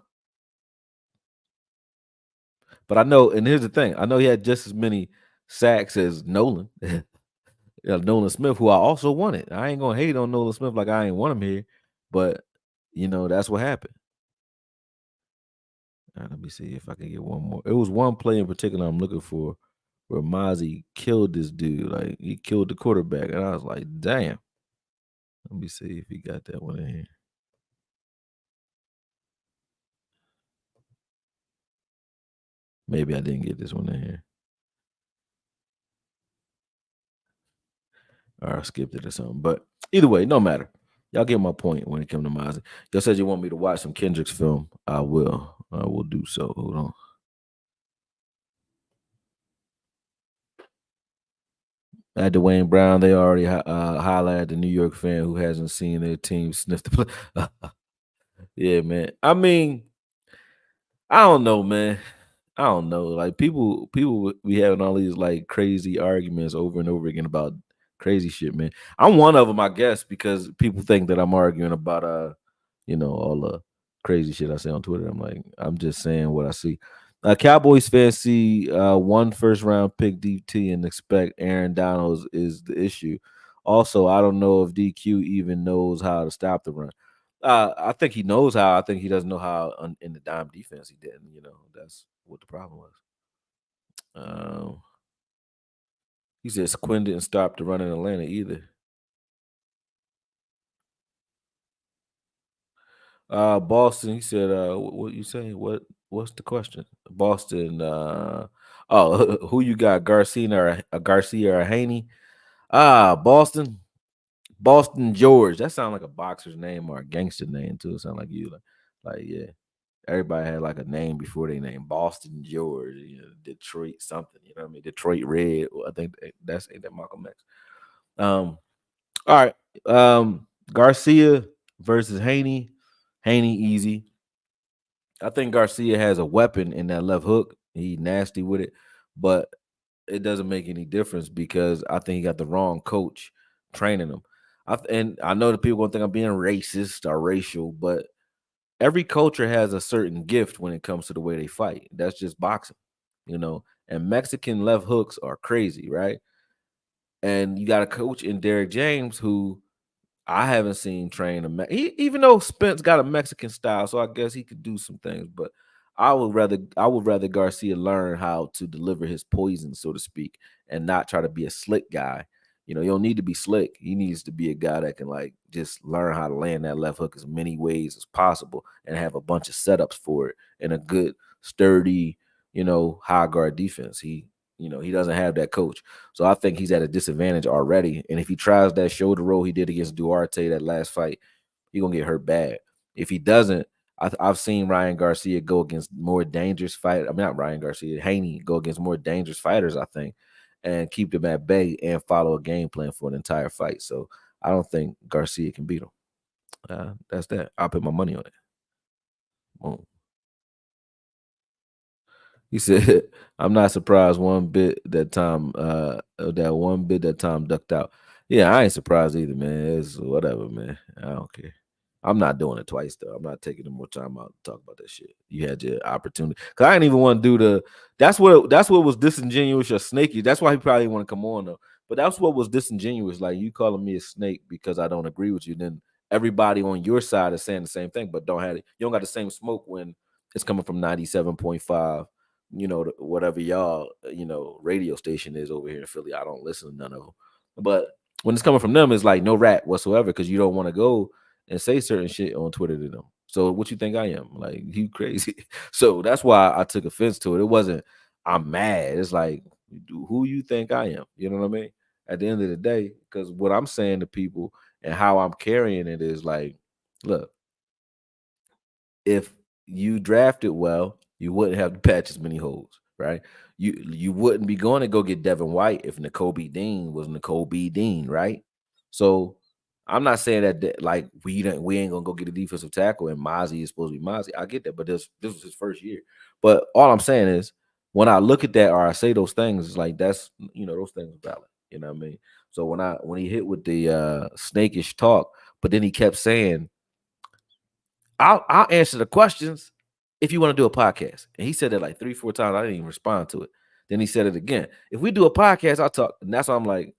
But I know, and here's the thing: I know he had just as many sacks as Nolan. Yeah, Nolan Smith, who I also wanted. I ain't gonna hate on Nolan Smith like I ain't want him here, but that's what happened. Let me see if I can get one more. It was one play in particular I'm looking for where Mazi killed this dude. Like he killed the quarterback, and I was like, damn. Let me see if he got that one in here. Maybe I didn't get this one in here. Or I skipped it or something. But either way, no matter. Y'all get my point when it comes to Mazi. Y'all said you want me to watch some Kendricks film. I will. I will do so. Hold on. At Dwayne Brown, they already highlighted the New York fan who hasn't seen their team sniff the play. Yeah, man. I mean, I don't know, man. I don't know. Like people be having all these like crazy arguments over and over again about crazy shit, man. I'm one of them, I guess, because people think that I'm arguing about all the crazy shit I say on Twitter. I'm like, I'm just saying what I see. Cowboys fans see one first round pick DT and expect Aaron Donald is the issue. Also, I don't know if DQ even knows how to stop the run. I think he knows how. I think he doesn't know how in the dime defense he didn't. That's what the problem was. He says Quinn didn't stop the run in Atlanta either. Boston, he said, what you saying? What's the question? Boston, oh, who you got? Garcia or Haney? Boston. Boston George. That sounds like a boxer's name or a gangster name too. It sound like you yeah. Everybody had like a name before they name Boston George, Detroit something, you know what I mean? Detroit Red. Well, I think that's ain't that Malcolm X. All right. Garcia versus Haney. Haney easy. I think Garcia has a weapon in that left hook. He nasty with it, but it doesn't make any difference because I think he got the wrong coach training him. And I know that people gonna think I'm being racist or racial, but every culture has a certain gift when it comes to the way they fight. That's just boxing. And Mexican left hooks are crazy, right? And you got a coach in Derek James who I haven't seen train even though Spence got a Mexican style, so I guess he could do some things. But I would rather Garcia learn how to deliver his poison, so to speak, and not try to be a slick guy. You don't need to be slick. He needs to be a guy that can like just learn how to land that left hook as many ways as possible and have a bunch of setups for it and a good, sturdy, high guard defense. He doesn't have that coach. So I think he's at a disadvantage already. And if he tries that shoulder roll he did against Duarte that last fight, he's gonna get hurt bad. If he doesn't, I've seen Ryan Garcia go against more dangerous fight. I mean, not Ryan Garcia, Haney go against more dangerous fighters, I think, and keep them at bay and follow a game plan for an entire fight. So I don't think Garcia can beat him. That's that. I'll put my money on it. Boom. He said, "I'm not surprised one bit that Tom ducked out." Yeah, I ain't surprised either, man. It's whatever, man. I don't care. I'm not doing it twice though. I'm not taking more time out to talk about that shit. You had your opportunity. Cause I didn't even want to do the that's what was disingenuous or snaky. That's why he probably want to come on though. But that's what was disingenuous. Like you calling me a snake because I don't agree with you. Then everybody on your side is saying the same thing, but don't have it. You don't got the same smoke when it's coming from 97.5, whatever y'all, radio station is over here in Philly. I don't listen to none of them. But when it's coming from them, it's like no rat whatsoever because you don't want to go and say certain shit on Twitter to them. So what you think I am? Like you crazy. So that's why I took offense to it. It wasn't I'm mad. It's like who you think I am? You know what I mean? At the end of the day, because what I'm saying to people and how I'm carrying it is like, look, if you drafted well, you wouldn't have to patch as many holes, right? You wouldn't be going to go get Devin White if Nicole B. Dean was Nicole B. Dean, right? So I'm not saying that like we ain't gonna go get a defensive tackle and Mazi is supposed to be Mazi. I get that, but this was his first year. But all I'm saying is when I look at that or I say those things, it's like that's those things are valid. You know what I mean? So when he hit with the snakish talk, but then he kept saying I'll answer the questions if you want to do a podcast. And he said that like 3, 4 times. I didn't even respond to it. Then he said it again. If we do a podcast, I'll talk. And that's why I'm like,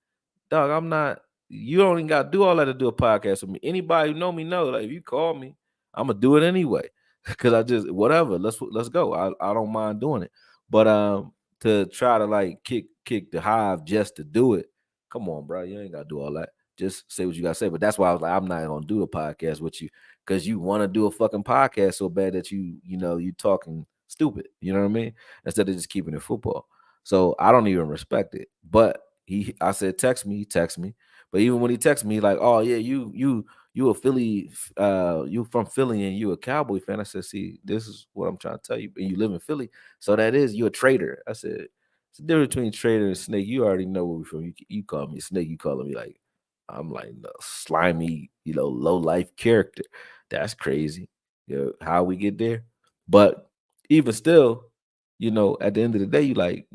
dog, I'm not, you don't even got to do all that to do a podcast with me. Anybody who know me know, like if you call me, I'm gonna do it anyway. Cause I just whatever. Let's go. I don't mind doing it. But to try to like kick the hive just to do it, come on, bro. You ain't gotta do all that. Just say what you gotta say. But that's why I was like, I'm not gonna do a podcast with you because you want to do a fucking podcast so bad that you talking stupid. You know what I mean? Instead of just keeping it football. So I don't even respect it. But I said text me, he text me. But even when he texted me, like, oh yeah, you a Philly, you from Philly and you a Cowboy fan. I said, see, this is what I'm trying to tell you. And you live in Philly, so that is you a traitor. I said, it's the difference between traitor and snake. You already know where we from. You call me a snake. You calling me like I'm like the slimy, low life character. That's crazy. How we get there. But even still, at the end of the day, you like,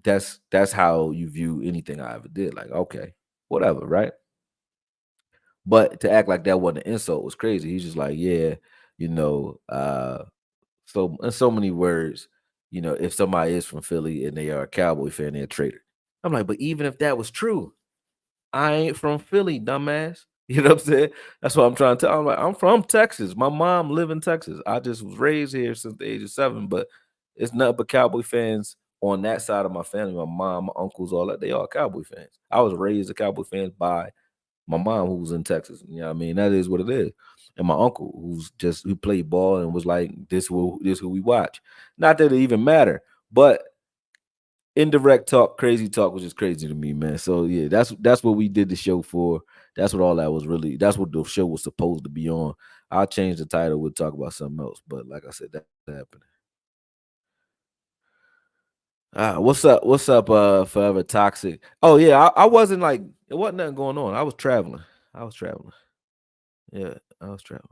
that's how you view anything I ever did. Like, okay, whatever, right? But to act like that wasn't an insult was crazy. He's just like, yeah, so in so many words, if somebody is from Philly and they are a Cowboy fan, they're a traitor. I'm like, but even if that was true, I ain't from Philly, dumbass. You know what I'm saying? That's what I'm trying to tell. I'm like, I'm from Texas. My mom live in Texas. I just was raised here since the age of 7, but it's nothing but Cowboy fans on that side of my family. My mom, my uncles, all that, they all Cowboy fans. I was raised a Cowboy fan by my mom who was in Texas. You know what I mean? That is what it is. And my uncle who played ball and was like, this who we watch. Not that it even matter, but indirect talk, crazy talk was just crazy to me, man. So yeah, that's what we did the show for. That's what all that was really. That's what the show was supposed to be on. I'll change the title. We'll talk about something else. But like I said, that happened. What's up? What's up? Forever toxic. Oh yeah, I wasn't like it wasn't nothing going on. I was traveling. I was traveling. Yeah, I was traveling.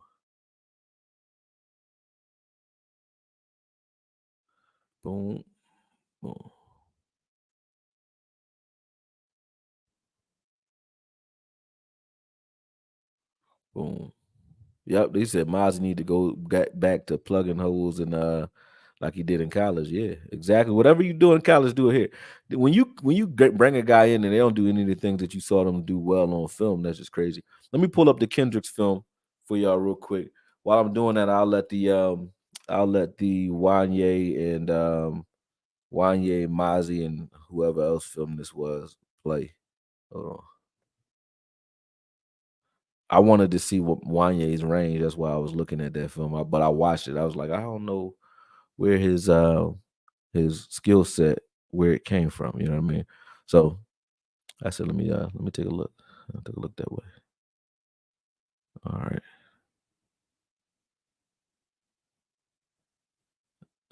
Boom, boom, boom. Yep, they said Miles need to go back to plugging holes and like he did in college. Yeah, exactly. Whatever you do in college, do it here. Bring a guy in and they don't do any of the things that you saw them do well on film, that's just crazy. Let me pull up the Kendricks film for y'all real quick. While I'm doing that, I'll let the Wanye and Mazi and whoever else film this was play. Hold on. I wanted to see what Wanye's range. That's why I was looking at that film. But I watched it. I was like, I don't know where his skill set where it came from. You know what I mean? So I said, let me take a look. I'll take a look that way. All right,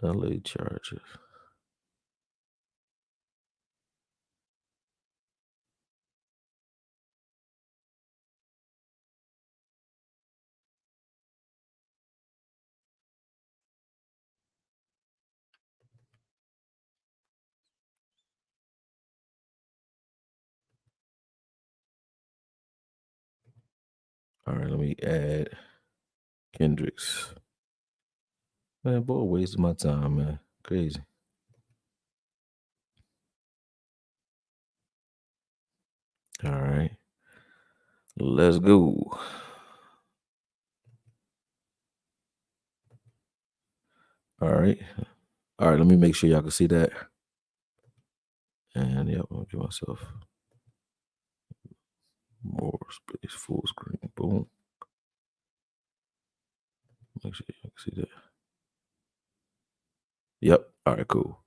LA Chargers. All right, let me add. Kendricks. Man, boy, wasting my time, man. Crazy. All right. Let's go. All right. All right, let me make sure y'all can see that. And yep, I'll give myself more space, full screen. Boom. Make sure y'all can see that. Yep. All right, cool.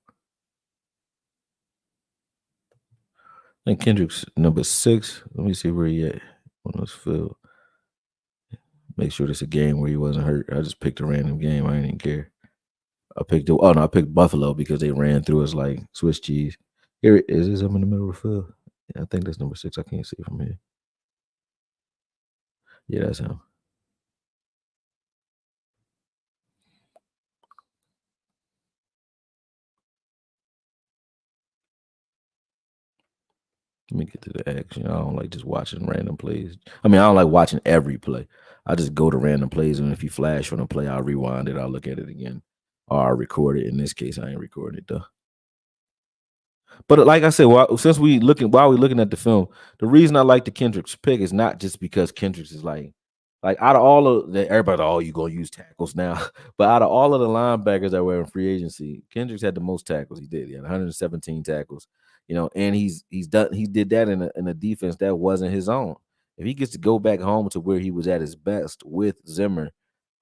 I think Kendrick's number 6. Let me see where he at on this field. Make sure it's a game where he wasn't hurt. I just picked a random game. I didn't even care. I picked Buffalo because they ran through us like Swiss cheese. Here it is. Is him in the middle of the field? Yeah, I think that's number 6. I can't see from here. Yeah, that's him. Let me get to the action. I don't like just watching random plays. I mean, I don't like watching every play. I just go to random plays, and if you flash on a play, I'll rewind it. I'll look at it again, or I'll record it. In this case, I ain't recording it though. But like I said, while we looking at the film, the reason I like the Kendricks pick is not just because Kendricks is like out of all of the everybody, oh, you gonna use tackles now. But out of all of the linebackers that were in free agency, Kendricks had the most tackles. He did. He had 117 tackles. And he did that in a defense that wasn't his own. If he gets to go back home to where he was at his best with Zimmer,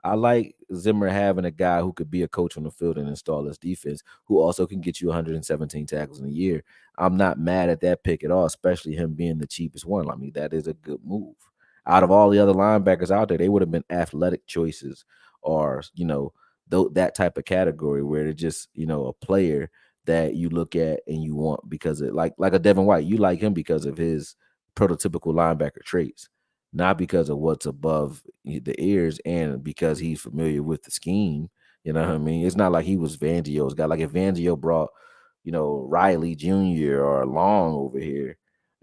I like Zimmer having a guy who could be a coach on the field and install his defense, who also can get you 117 tackles in a year. I'm not mad at that pick at all, especially him being the cheapest one. I mean, that is a good move. Out of all the other linebackers out there, they would have been athletic choices or, that type of category where they're just, a player that you look at and you want because it like a Devin White, you like him because of his prototypical linebacker traits, not because of what's above the ears and because he's familiar with the scheme. You know what I mean? It's not like he was Fangio's guy. Like if Fangio brought, Riley Jr. or Long over here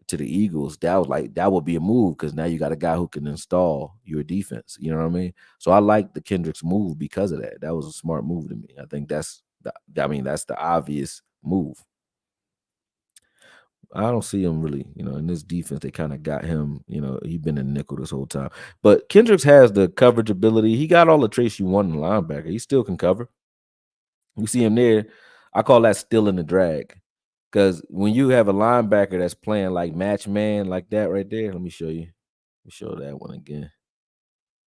to the Eagles, that would be a move because now you got a guy who can install your defense. You know what I mean? So I like the Kendricks move because of that. That was a smart move to me. I think that's the obvious move. I don't see him really, in this defense. They kind of got him, he's been in nickel this whole time. But Kendricks has the coverage ability. He got all the traits you want in a linebacker. He still can cover. You see him there. I call that still in the drag. Because when you have a linebacker that's playing like match man like that right there, let me show you. Let me show that one again.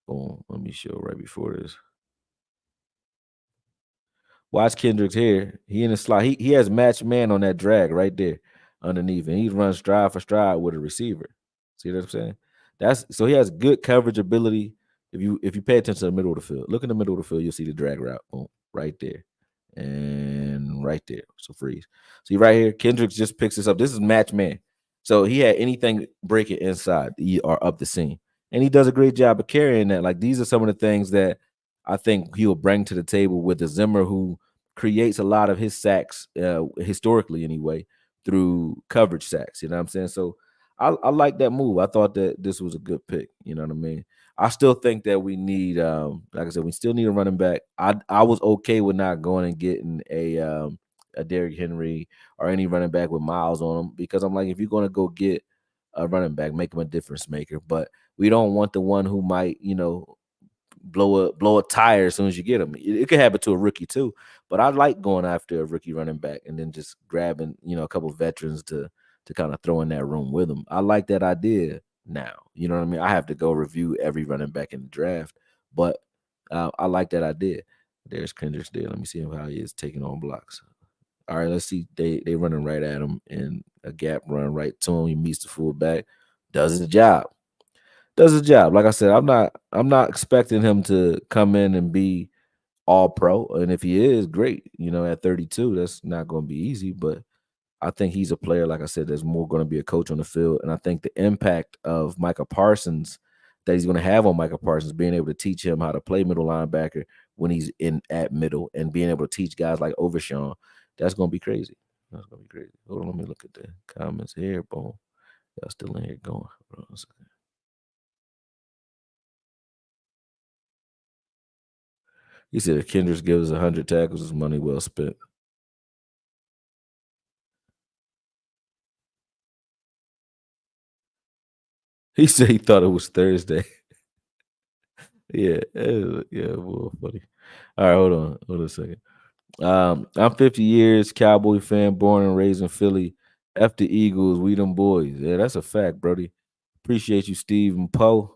Boom. Let me show right before this. Watch Kendricks here. He in the slot. He has match man on that drag right there underneath, and he runs stride for stride with a receiver. See what I'm saying? That's so he has good coverage ability. If you pay attention to the middle of the field, look in the middle of the field, you'll see the drag route. Boom, right there. And right there. So freeze. See right here, Kendricks just picks this up. This is match man. So he had anything break it inside or up the seam. And he does a great job of carrying that. Like these are some of the things that I think he'll bring to the table with the Zimmer, who creates a lot of his sacks, historically anyway, through coverage sacks. You know what I'm saying? So I like that move. I thought that this was a good pick. You know what I mean? I still think that we need, like I said, we still need a running back. I was okay with not going and getting a Derrick Henry or any running back with miles on him because I'm like, if you're going to go get a running back, make him a difference maker. But we don't want the one who might, blow a tire as soon as you get him. It could happen to a rookie too, but I like going after a rookie running back and then just grabbing, a couple of veterans to kind of throw in that room with them. I like that idea now. You know what I mean? I have to go review every running back in the draft, but I like that idea. There's Kendricks there. Let me see how he is taking on blocks. All right, let's see. They running right at him and a gap run right to him. He meets the fullback, does his job. Like I said, I'm not expecting him to come in and be all pro. And if he is, great. At 32, that's not going to be easy. But I think he's a player, like I said, that's more going to be a coach on the field. And I think the impact of Micah Parsons that he's going to have on Micah Parsons, being able to teach him how to play middle linebacker when he's in at middle and being able to teach guys like Overshawn, that's going to be crazy. That's going to be crazy. Hold on, let me look at the comments here. Boom. Y'all still in here going. Hold on a second. He said if Kendricks gives 100 tackles, it's money well spent. He said he thought it was Thursday. Yeah, yeah, well, funny. All right, hold on a second. I'm 50 years Cowboy fan, born and raised in Philly. F the Eagles, we them boys. Yeah, that's a fact, Brody. Appreciate you, Steve and Poe.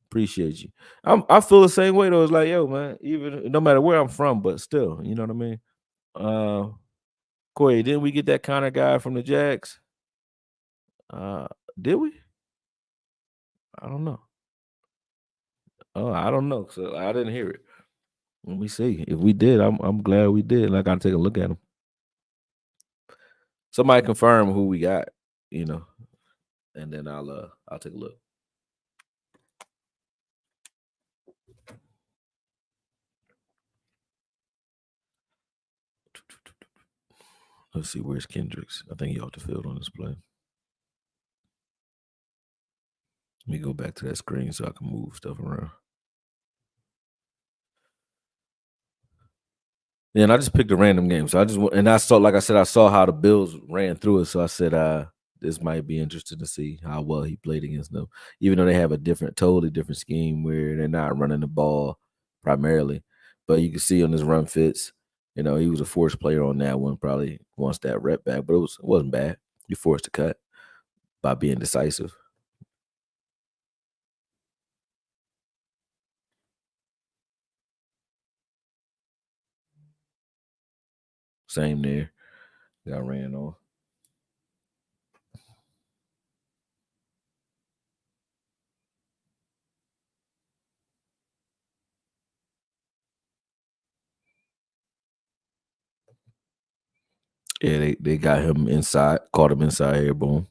Appreciate you. I feel the same way though. It's like, yo, man, even no matter where I'm from, but still, you know what I mean? Uh Corey, didn't we get that kind of guy from the Jags? Uh, did we? I don't know. Oh, I don't know. So I didn't hear it. Let me see. If we did, I'm glad we did. I gotta take a look at him. Somebody confirm who we got, you know, and then I'll take a look. Let's see, where's Kendricks? I think he off the field on this play. Let me go back to that screen so I can move stuff around. Yeah, and I just picked a random game. So and I saw, like I said, I saw how the Bills ran through it. So I said, this might be interesting to see how well he played against them, even though they have a totally different scheme where they're not running the ball primarily. But you can see on his run fits, he was a forced player on that one. Probably wants that rep back, but it wasn't bad. You forced to cut by being decisive. Same there. Got ran on. Yeah, they got him inside, caught him inside here, boom.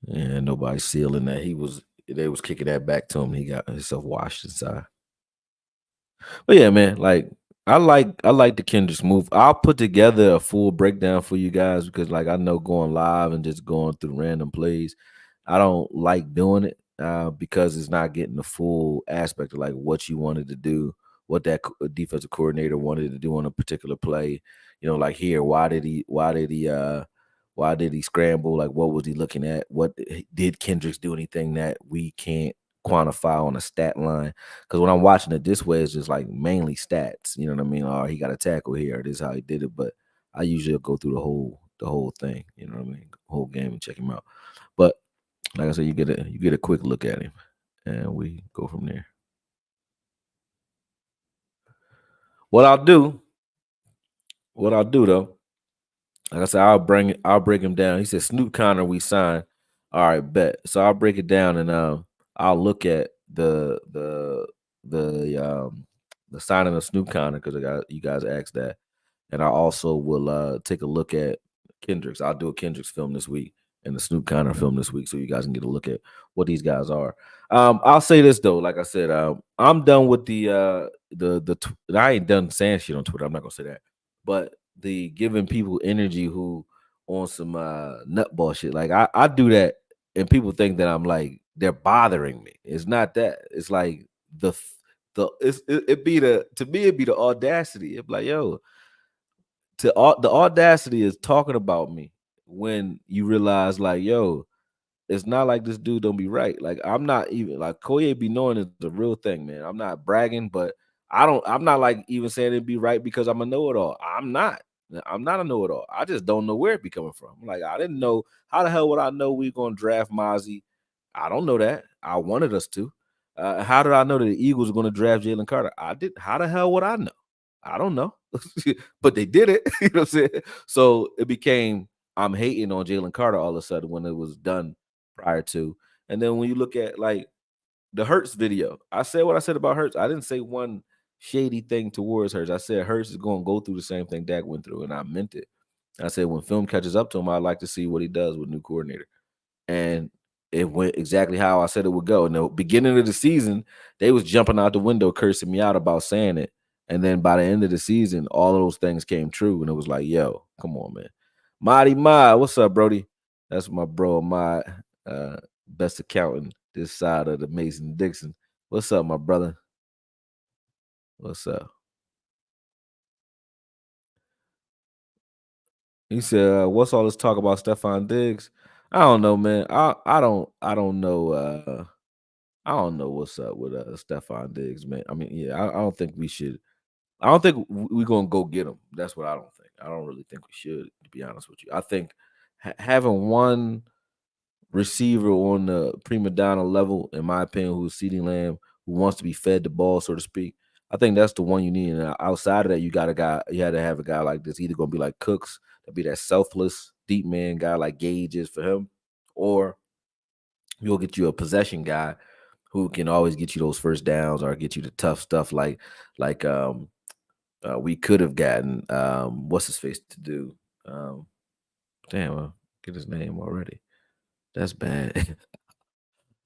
And nobody sealing that. They was kicking that back to him. He got himself washed inside. But yeah, man, like I like the Kendricks move. I'll put together a full breakdown for you guys because like I know going live and just going through random plays, I don't like doing it because it's not getting the full aspect of like what you wanted to do, what that defensive coordinator wanted to do on a particular play. Like here, why did he scramble? Like, what was he looking at? What did Kendricks do anything that we can't quantify on a stat line? Because when I'm watching it this way, it's just like mainly stats. You know what I mean? Oh, he got a tackle here. This is how he did it. But I usually go through the whole thing. You know what I mean? Whole game and check him out. But like I said, you get a quick look at him, and we go from there. What I'll do, what I'll do though, like I said, I'll break him down. He said Snoop Connor we signed. All right, bet. So I'll break it down and I'll look at the signing of Snoop Connor because you guys asked that. And I also will take a look at Kendricks. I'll do a Kendricks film this week and the Snoop Connor film this week so you guys can get a look at what these guys are. I'll say this though, like I said, I'm done with I ain't done saying shit on Twitter. I'm not gonna say that. But the giving people energy who on some nutball shit. Like I do that and people think that I'm like they're bothering me. It's not that. It's like it be the to me it'd be the audacity. It'd be like, yo, the audacity is talking about me when you realize like, yo, it's not like this dude don't be right. Like I'm not even like Koye be knowing is the real thing, man. I'm not bragging, but I'm not like even saying it'd be right because I'm a know-it-all. I'm not. I'm not a know-it-all. I just don't know where it be coming from. Like I didn't know how the hell would I know we gonna draft Mazi? I don't know that. I wanted us to. How did I know that the Eagles were gonna draft Jalen Carter? I did. How the hell would I know? I don't know. But they did it. You know what I'm saying? So it became I'm hating on Jalen Carter all of a sudden when it was done prior to. And then when you look at like the Hurts video, I said what I said about Hurts. I didn't say one shady thing towards Hurts. I said Hurts is going to go through the same thing Dak went through, and I meant it. I said when film catches up to him, I'd like to see what he does with new coordinator. And it went exactly how I said it would go. In the beginning of the season, they was jumping out the window cursing me out about saying it. And then by the end of the season, all of those things came true. And it was like, yo, come on, man. Marty Ma, what's up, Brody? That's my bro, my best accountant this side of the Mason Dixon. What's up, my brother? What's up? He said, "What's all this talk about Stephon Diggs?" I don't know, man. I don't know. I don't know what's up with Stephon Diggs, man. I mean, yeah, I don't think we should. I don't think we're gonna go get him. That's what I don't think. I don't really think we should, to be honest with you. I think having one receiver on the prima donna level, in my opinion, who's CeeDee Lamb, who wants to be fed the ball, so to speak. I think that's the one you need. And outside of that, you had to have a guy like this, either gonna be like Cooks, to be that selfless, deep man guy like Gage is for him, or you'll get you a possession guy who can always get you those first downs or get you the tough stuff like we could have gotten what's his face to do. Um, get his name already. That's bad.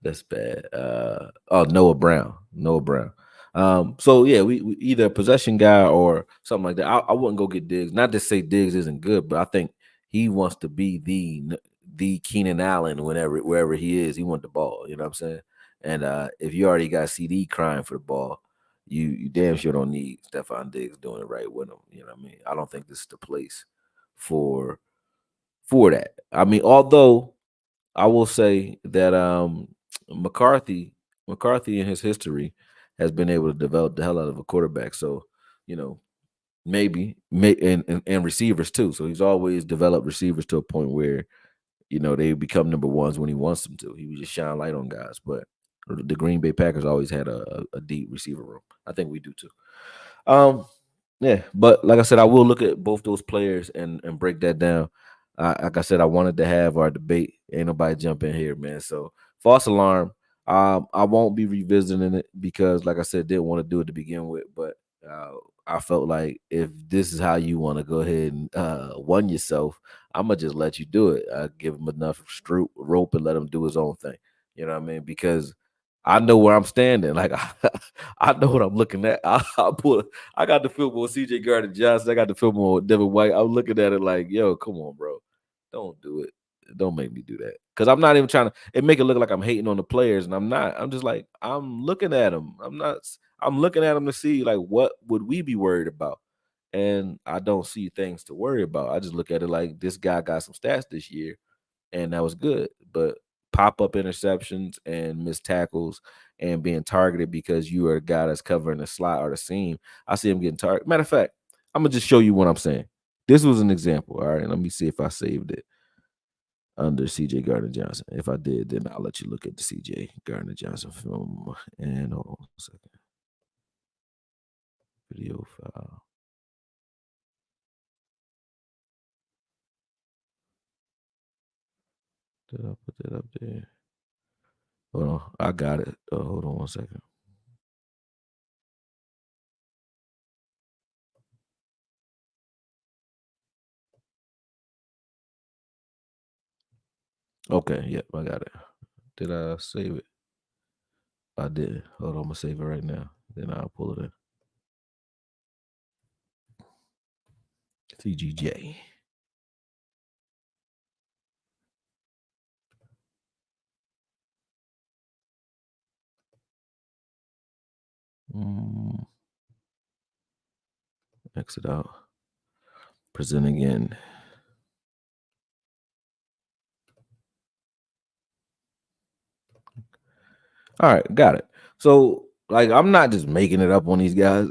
That's bad. Oh, Noah Brown. Noah Brown. So yeah, we either a possession guy or something like that. I wouldn't go get Diggs. Not to say Diggs isn't good, but I think he wants to be the Keenan Allen wherever he is. He wants the ball. You know what I'm saying? And if you already got CD crying for the ball, you damn sure don't need Stephon Diggs doing it right with him. You know what I mean? I don't think this is the place for that. I mean, although I will say that McCarthy McCarthy in his history has been able to develop the hell out of a quarterback. So, you know, and receivers too. So he's always developed receivers to a point where, they become number ones when he wants them to. He would just shine light on guys. But the Green Bay Packers always had a deep receiver room. I think we do too. Um, yeah, but like I said, I will look at both those players and break that down. Like I said, I wanted to have our debate. Ain't nobody jump in here, man. So false alarm. I won't be revisiting it because, like I said, didn't want to do it to begin with. But uh, I felt like if this is how you want to go ahead and one yourself, I'm gonna just let you do it. I give him enough rope and let him do his own thing. You know what I mean? Because I know where I'm standing. Like I know what I'm looking at. I got the film on CJ Gardner-Johnson. I got the film on Devin White. I'm looking at it like, yo, come on, bro. Don't do it. Don't make me do that. Because I'm not even trying to it make it look like I'm hating on the players, and I'm not. I'm just like, I'm looking at them. I'm looking at them to see like what would we be worried about. And I don't see things to worry about. I just look at it like this guy got some stats this year and that was good. But pop up interceptions and missed tackles and being targeted because you are a guy that's covering the slot or the seam. I see him getting targeted. Matter of fact, I'm gonna just show you what I'm saying. This was an example. All right, let me see if I saved it under CJ Gardner Johnson. If I did, then I'll let you look at the CJ Gardner Johnson film. And hold on a second. Video file. Did I put that up there? Hold on, I got it. Hold on one second. Okay, yep, I got it. Did I save it? I did. Hold on, I'm gonna save it right now. Then I'll pull it in. CGJ. Mm, exit out. Present again. All right, got it. So, like, I'm not just making it up on these guys.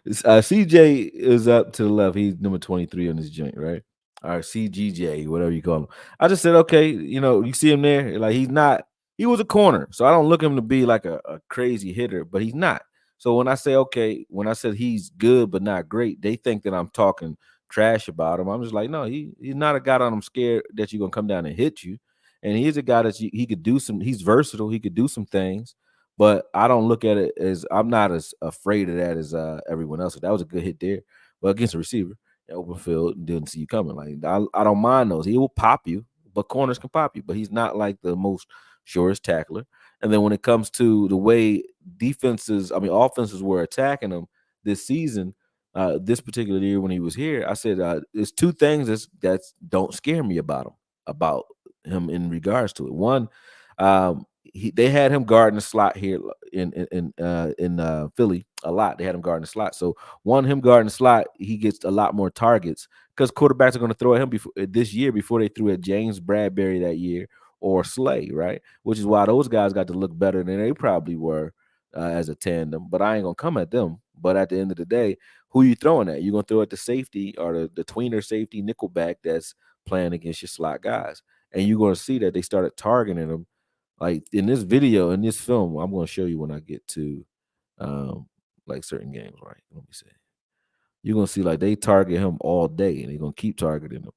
CJ is up to the left. He's number 23 on this joint, right? All right, CGJ, whatever you call him. I just said, okay, you see him there. Like, he was a corner. So I don't look him to be like a crazy hitter, but he's not. So when I say, okay, when I said he's good but not great, they think that I'm talking trash about him. I'm just like, no, he's not a guy that I'm scared that you're gonna come down and hit you. And he's a guy that he could do he's versatile, he could do some things, but I don't look at it as I'm not as afraid of that as everyone else. That was a good hit there. But against a receiver in open field, didn't see you coming. Like I don't mind those. He will pop you, but corners can pop you. But he's not like the most surest tackler. And then when it comes to the way offenses were attacking him this season, this particular year when he was here, I said there's two things that don't scare me about him in regards to it. One, they had him guarding the slot here in Philly a lot. They had him guarding the slot. So him guarding the slot, he gets a lot more targets because quarterbacks are going to throw at him before this year before they threw at James Bradbury that year or Slay, right? Which is why those guys got to look better than they probably were as a tandem. But I ain't gonna come at them. But at the end of the day, who you throwing at? You gonna throw at the safety or the tweener safety nickelback that's playing against your slot guys, and you're gonna see that they started targeting them. Like in this video, in this film, I'm gonna show you when I get to like certain games, right? Let me see. You're gonna see like they target him all day, and they're gonna keep targeting him.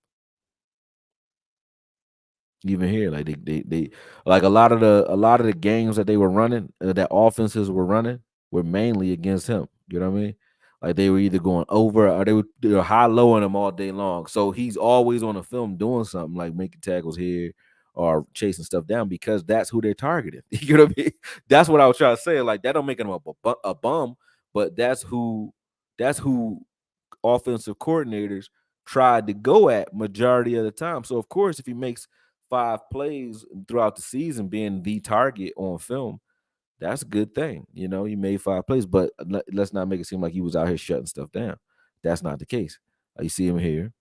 Even here, like they like a lot of the games that they were running, that offenses were running, were mainly against him. You know what I mean? Like they were either going over or they were high low on him all day long. So he's always on the film doing something like making tackles here or chasing stuff down because that's who they're targeting. You know what I mean? That's what I was trying to say. Like that don't make him a bum, but that's who offensive coordinators tried to go at majority of the time. So of course, if he makes 5 plays throughout the season being the target on film, that's a good thing. You know, he made 5 plays, but let's not make it seem like he was out here shutting stuff down. That's not the case. You see him here.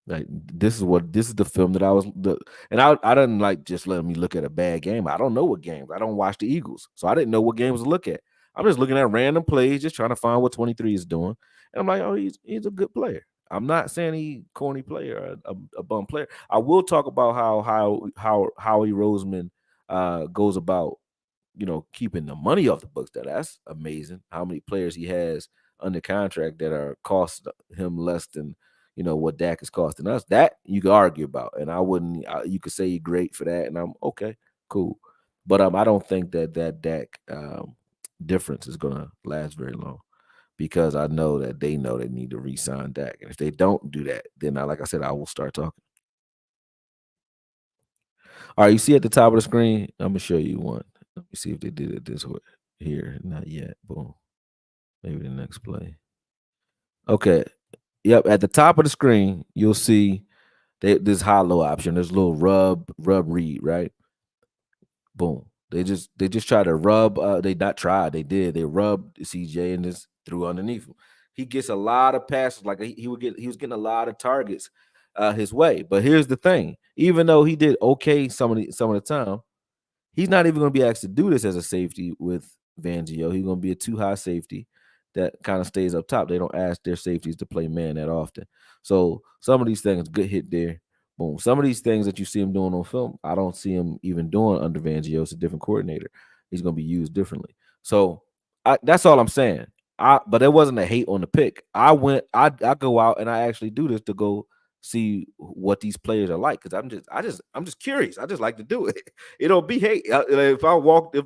Like this is the film that and I didn't like just let me look at a bad game. I don't know what games. I don't watch the Eagles, so I didn't know what games to look at. I'm just looking at random plays, just trying to find what 23 is doing, and I'm like, oh, he's a good player. I'm not saying he corny player, or a bum player. I will talk about how Howie Roseman goes about keeping the money off the books. That's amazing. How many players he has under contract that are cost him less than what Dak is costing us. That you could argue about, and I wouldn't. You could say you're great for that, and I'm okay, cool. But I don't think that Dak difference is gonna last very long because I know that they know they need to re-sign Dak, and if they don't do that, then like I said, I will start talking. All right, you see at the top of the screen, I'm gonna show you one. Let me see if they did it this way. Here, not yet. Boom. Maybe the next play. Okay. Yep. At the top of the screen, you'll see this hollow option. There's a little rub read, right? Boom. They just try to rub. They not tried. They did. They rubbed CJ and just threw underneath him. He gets a lot of passes. Like he was getting a lot of targets his way. But here's the thing: even though he did okay some of the time, he's not even going to be asked to do this as a safety with Fangio. He's going to be a too high safety that kind of stays up top. They don't ask their safeties to play man that often. So some of these things, good hit there. Boom. Some of these things that you see him doing on film, I don't see him even doing under Fangio. It's a different coordinator. He's going to be used differently. So that's all I'm saying. But it wasn't a hate on the pick. I go out and I actually do this to go see what these players are like because I'm just curious. I just like to do it. It don't be hate. If I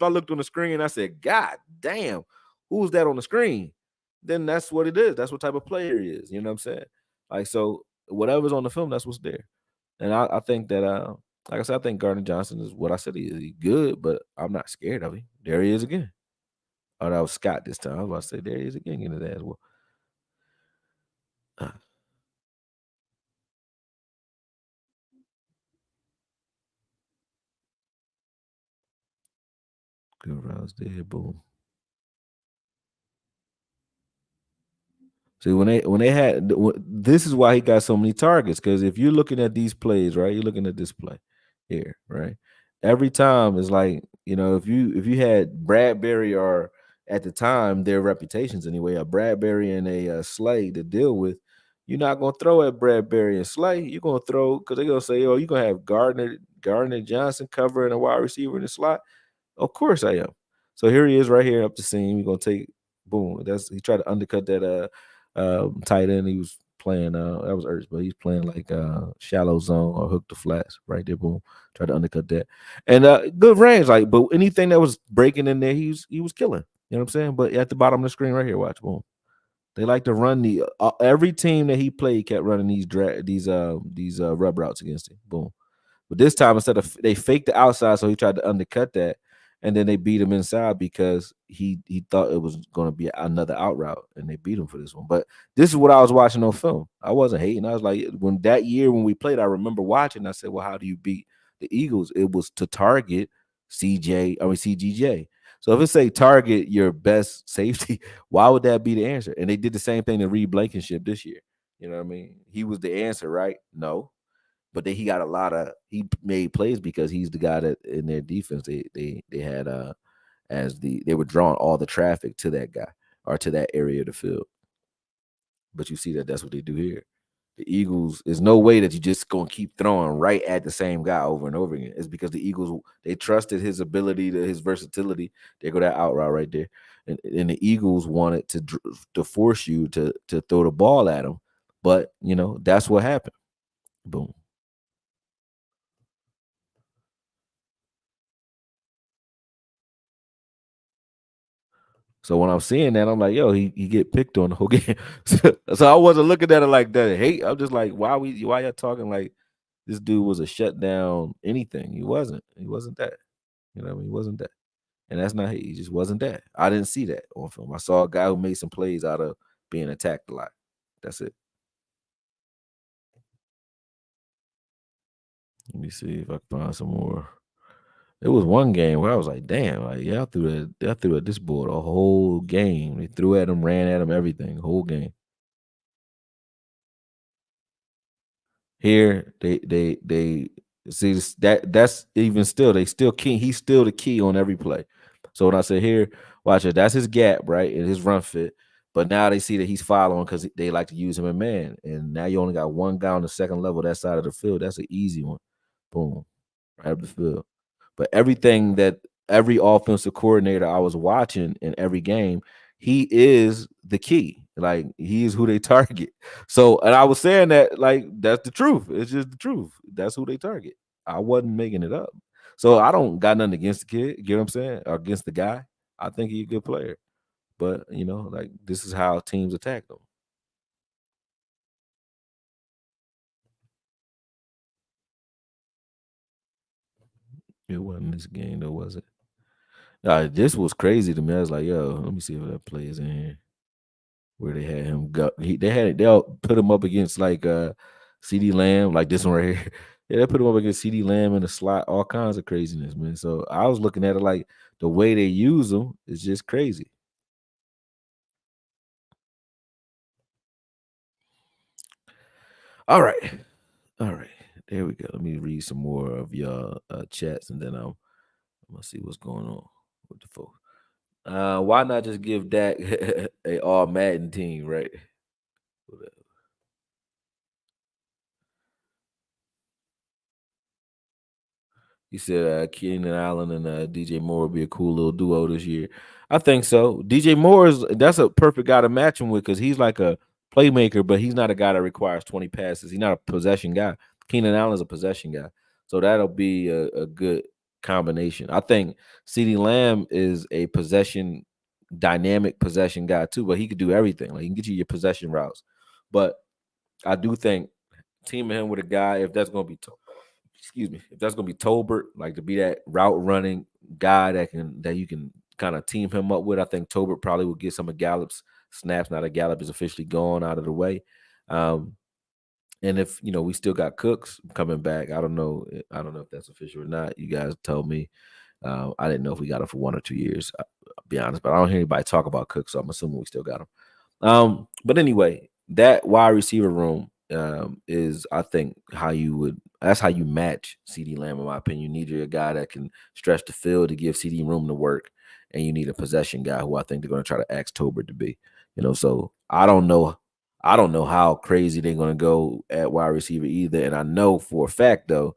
looked on the screen and I said, God damn, who's that on the screen? Then that's what it is. That's what type of player he is. You know what I'm saying? Like so, whatever's on the film, that's what's there. And I think that like I said, I think Gardner-Johnson is what I said he is. He's good, but I'm not scared of him. There he is again. Oh, that was Scott this time. I was about to say there he is again into that as well. Good routes there, boom. See, when they had this is why he got so many targets because if you're looking at these plays, right? You're looking at this play here, right? Every time it's like if you had Bradbury or at the time their reputations anyway, a Bradbury and a Slay to deal with, you're not gonna throw at Bradbury and Slay. You're gonna throw because they're gonna say, "Oh, you're gonna have Gardner Johnson covering a wide receiver in the slot." Of course I am. So here he is right here up the seam. We're gonna take boom. He tried to undercut that tight end. He was playing that was Ertz, but he's playing like shallow zone or hook the flats right there. Boom. Tried to undercut that. And good range, like, but anything that was breaking in there, he was killing. You know what I'm saying? But at the bottom of the screen right here, watch, boom. They like to run every team that he played kept running these rub routes against him. Boom. But this time, instead of they faked the outside, so he tried to undercut that, and then they beat him inside because he thought it was going to be another out route, and they beat him for this one. But this is what I was watching on film. I wasn't hating. I was like, when that year when we played, I remember watching. I said, well, how do you beat the Eagles? It was to target CGJ. So if it say target your best safety, why would that be the answer? And they did the same thing to Reed Blankenship this year. You know what I mean? He was the answer, right? No, but then he got a lot of he made plays because he's the guy that in their defense they had they were drawing all the traffic to that guy or to that area of the field. But you see that's what they do here. The Eagles, there's no way that you just gonna keep throwing right at the same guy over and over again. It's because the Eagles they trusted his ability to his versatility. They go that out route right there, and the Eagles wanted to force you to throw the ball at him, but that's what happened. Boom. So when I'm seeing that, I'm like, yo, he get picked on the whole game. So I wasn't looking at it like that. Hate. I'm just like, why y'all talking like this dude was a shutdown anything? He wasn't. He wasn't that. You know what I mean? He wasn't that. And that's not hate. He just wasn't that. I didn't see that on film. I saw a guy who made some plays out of being attacked a lot. That's it. Let me see if I can find some more. It was one game where I was like, damn, like y'all threw at this boy the whole game. They threw at him, ran at him, everything, the whole game. Here, they see that's even still they still key. He's still the key on every play. So when I say here, watch it, that's his gap, right? And his run fit. But now they see that he's following because they like to use him in man. And now you only got one guy on the second level, that side of the field. That's an easy one. Boom. Right up the field. But everything that every offensive coordinator I was watching in every game, he is the key. Like he is who they target. So, and I was saying that like that's the truth. It's just the truth. That's who they target. I wasn't making it up. So I don't got nothing against the kid. You get what I'm saying? Or against the guy. I think he's a good player. But like this is how teams attack them. It wasn't this game though, was it? This was crazy to me. I was like, yo, let me see if that play is in here. Where they had him go, they'll put him up against like CD Lamb, like this one right here. Yeah, they put him up against CD Lamb in the slot, all kinds of craziness, man. So I was looking at it like the way they use them is just crazy. All right, all right, there we go. Let me read some more of your chats, and then I'm gonna see what's going on with the folks. Why not just give Dak a all Madden team, right? He said Keenan Allen and DJ Moore would be a cool little duo this year. I think so. DJ Moore that's a perfect guy to match him with because he's like a playmaker, but he's not a guy that requires 20 passes. He's not a possession guy. Keenan Allen's a possession guy. So that'll be a good combination. I think CeeDee Lamb is a dynamic possession guy too, but he could do everything. Like he can get you your possession routes. But I do think teaming him with a guy, if that's going to be excuse me, if that's gonna be Tolbert, like to be that route running guy that you can kind of team him up with, I think Tolbert probably will get some of Gallup's snaps now that Gallup is officially gone out of the way. Um, and if we still got Cooks coming back, I don't know if that's official or not. You guys told me. I didn't know if we got him for 1 or 2 years. I'll be honest, but I don't hear anybody talk about Cooks, so I'm assuming we still got him. But anyway, that wide receiver room is, I think, that's how you match CD Lamb, in my opinion. You need a guy that can stretch the field to give CD room to work, and you need a possession guy who I think they're going to try to ask Tobert to be. So I don't know how crazy they're going to go at wide receiver either. And I know for a fact though,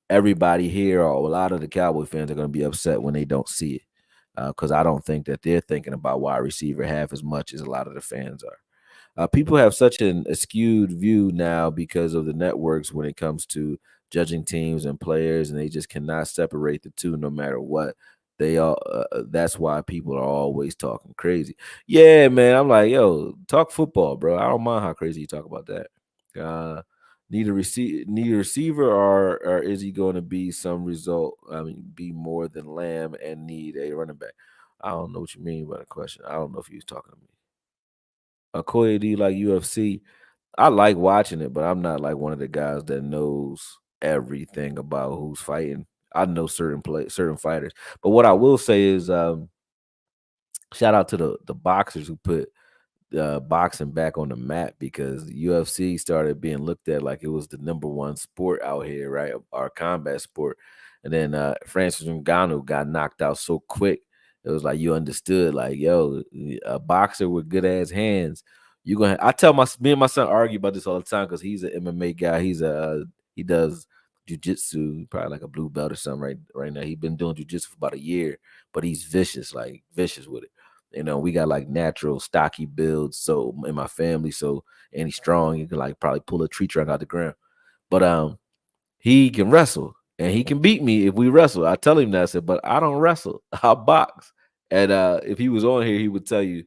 everybody here or a lot of the Cowboy fans are going to be upset when they don't see it because I don't think that they're thinking about wide receiver half as much as a lot of the fans are. People have such an skewed view now because of the networks when it comes to judging teams and players, and they just cannot separate the two no matter what. They all that's why people are always talking crazy. Yeah, man. I'm like, yo, talk football, bro. I don't mind how crazy you talk about that. Need a receiver, or is he going to be some result? I mean, be more than Lamb and need a running back. I don't know what you mean by the question. I don't know if you was talking to me. AKOYE, do you like UFC? I like watching it, but I'm not like one of the guys that knows everything about who's fighting. I know certain fighters. But what I will say is, shout out to the boxers who put boxing back on the map, because UFC started being looked at like it was the number one sport out here, right? Our combat sport. And then Francis Ngannou got knocked out so quick. It was like you understood, like, yo, a boxer with good ass hands. You gonna? I tell me and my son argue about this all the time because he's an MMA guy. He does jujitsu, probably like a blue belt or something right now. He's been doing jujitsu for about a year, but he's vicious, like vicious with it. We got like natural stocky builds. So in my family, so and he's strong. He can like probably pull a tree trunk out the ground. But he can wrestle and he can beat me if we wrestle. I tell him that. I said, but I don't wrestle. I box. And if he was on here, he would tell you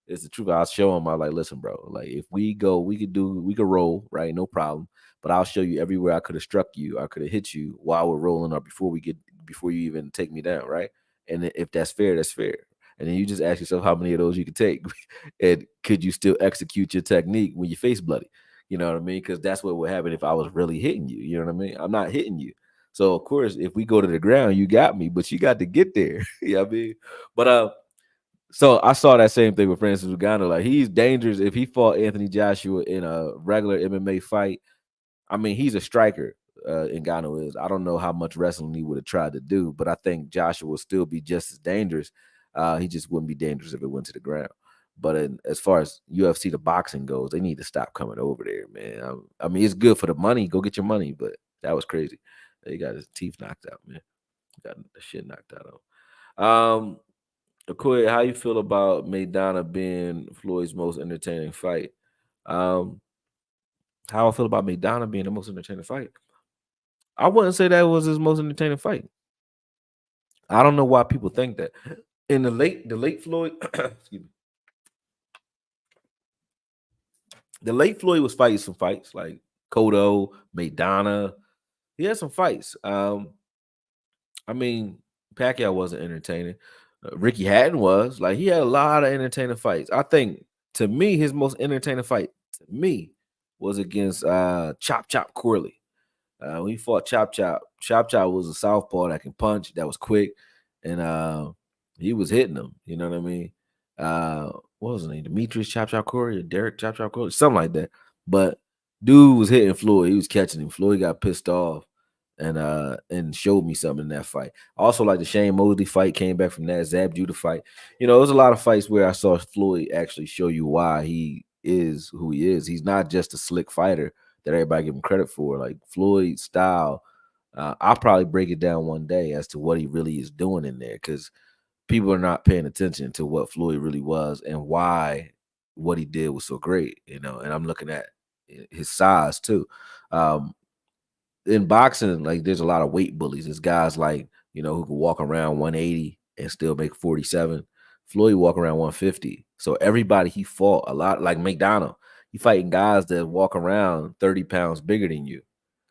it's the truth. I'll show him. I'm like, listen, bro. Like if we go, we could roll, right? No problem. But I'll show you everywhere I could have struck you, I could have hit you while we're rolling, or before you even take me down, right? And if that's fair, that's fair. And then you just ask yourself how many of those you could take, and could you still execute your technique when your face bloody? You know what I mean? Because that's what would happen if I was really hitting you. You know what I mean? I'm not hitting you. So of course, if we go to the ground, you got me, but you got to get there. You know what I mean? But so I saw that same thing with Francis Ngannou. Like he's dangerous if he fought Anthony Joshua in a regular MMA fight. I mean, he's a striker. Ngannou is. I don't know how much wrestling he would have tried to do, but I think Joshua will still be just as dangerous. He just wouldn't be dangerous if it went to the ground. But as far as UFC, the boxing goes, they need to stop coming over there, man. I mean, it's good for the money. Go get your money, but that was crazy. He got his teeth knocked out, man. Got the shit knocked out of him. Akoye, how you feel about Maidana being Floyd's most entertaining fight? Um, how I feel about Maidana being the most entertaining fight? I wouldn't say that was his most entertaining fight. I don't know why people think that. In the late Floyd, excuse me, the late Floyd was fighting some fights like Cotto, Maidana. He had some fights. I mean, Pacquiao wasn't entertaining. Ricky Hatton was like he had a lot of entertaining fights. I think to me, his most entertaining fight to me was against Chop Chop Corley. When he fought Chop Chop, Chop Chop was a southpaw that can punch, that was quick, and he was hitting them. You know what I mean? What was his name? Demetrius Chop Chop Corey or Derek Chop Chop Corey, something like that. But dude was hitting Floyd. He was catching him. Floyd got pissed off and showed me something in that fight. Also, like the Shane Mosley fight, came back from that. Zab Judah fight. There was a lot of fights where I saw Floyd actually show you why he is who he is. He's not just a slick fighter that everybody give him credit for. Like Floyd's style, I'll probably break it down one day as to what he really is doing in there, because people are not paying attention to what Floyd really was and why what he did was so great. And I'm looking at his size too. Um, in boxing, like there's a lot of weight bullies. There's guys like, who can walk around 180 and still make 47. Floyd walk around 150. So everybody he fought a lot, like McDonald, he fighting guys that walk around 30 pounds bigger than you.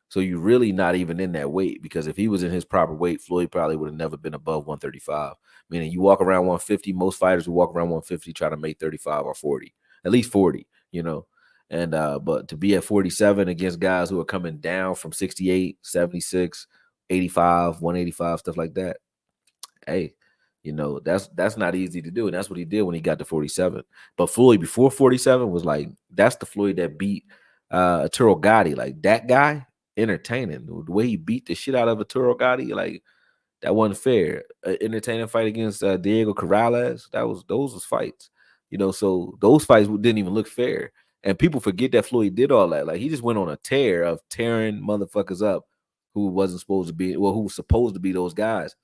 So you're really not even in that weight, because if he was in his proper weight, Floyd probably would have never been above 135. Meaning you walk around 150, most fighters who walk around 150 try to make 35 or 40, at least 40. And but to be at 47 against guys who are coming down from 68, 76, 85, 185, stuff like that, hey, that's not easy to do. And that's what he did when he got to 47. But Floyd before 47 was like, that's the Floyd that beat Arturo Gotti. Like that guy, entertaining. The way he beat the shit out of Arturo Gotti, like that wasn't fair. Entertaining fight against Diego Corrales, those was fights. So those fights didn't even look fair. And people forget that Floyd did all that. Like he just went on a tear of tearing motherfuckers up who wasn't supposed to be, well, who was supposed to be those guys.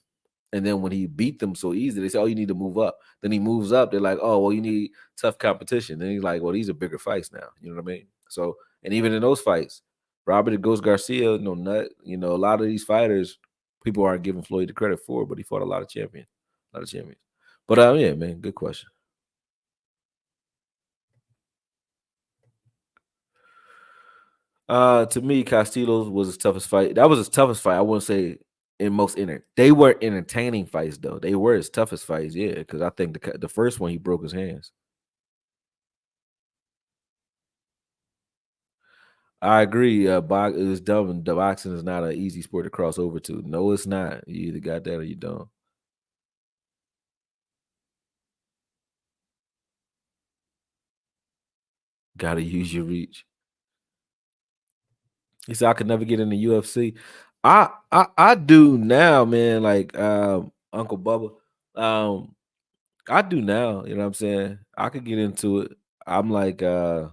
And then when he beat them so easy, they say, "Oh, you need to move up." Then he moves up. They're like, "Oh, well, you need tough competition." Then he's like, "Well, these are bigger fights now." You know what I mean? So, and even in those fights, Robert the Ghost Garcia, nut. A lot of these fighters, people aren't giving Floyd the credit for, but he fought a lot of champions. But yeah, man, good question. To me, Castillo's was his toughest fight. That was his toughest fight. I wouldn't say in most They were entertaining fights though. They were his toughest fights, yeah. Because I think the first one he broke his hands. I agree. It was dumb. The boxing is not an easy sport to cross over to. No, it's not. You either got that or you don't. Got to use your reach. He said I could never get in the UFC. I do now, man. Like Uncle Bubba. Um, I do now. You know what I'm saying? I could get into it. I'm like uh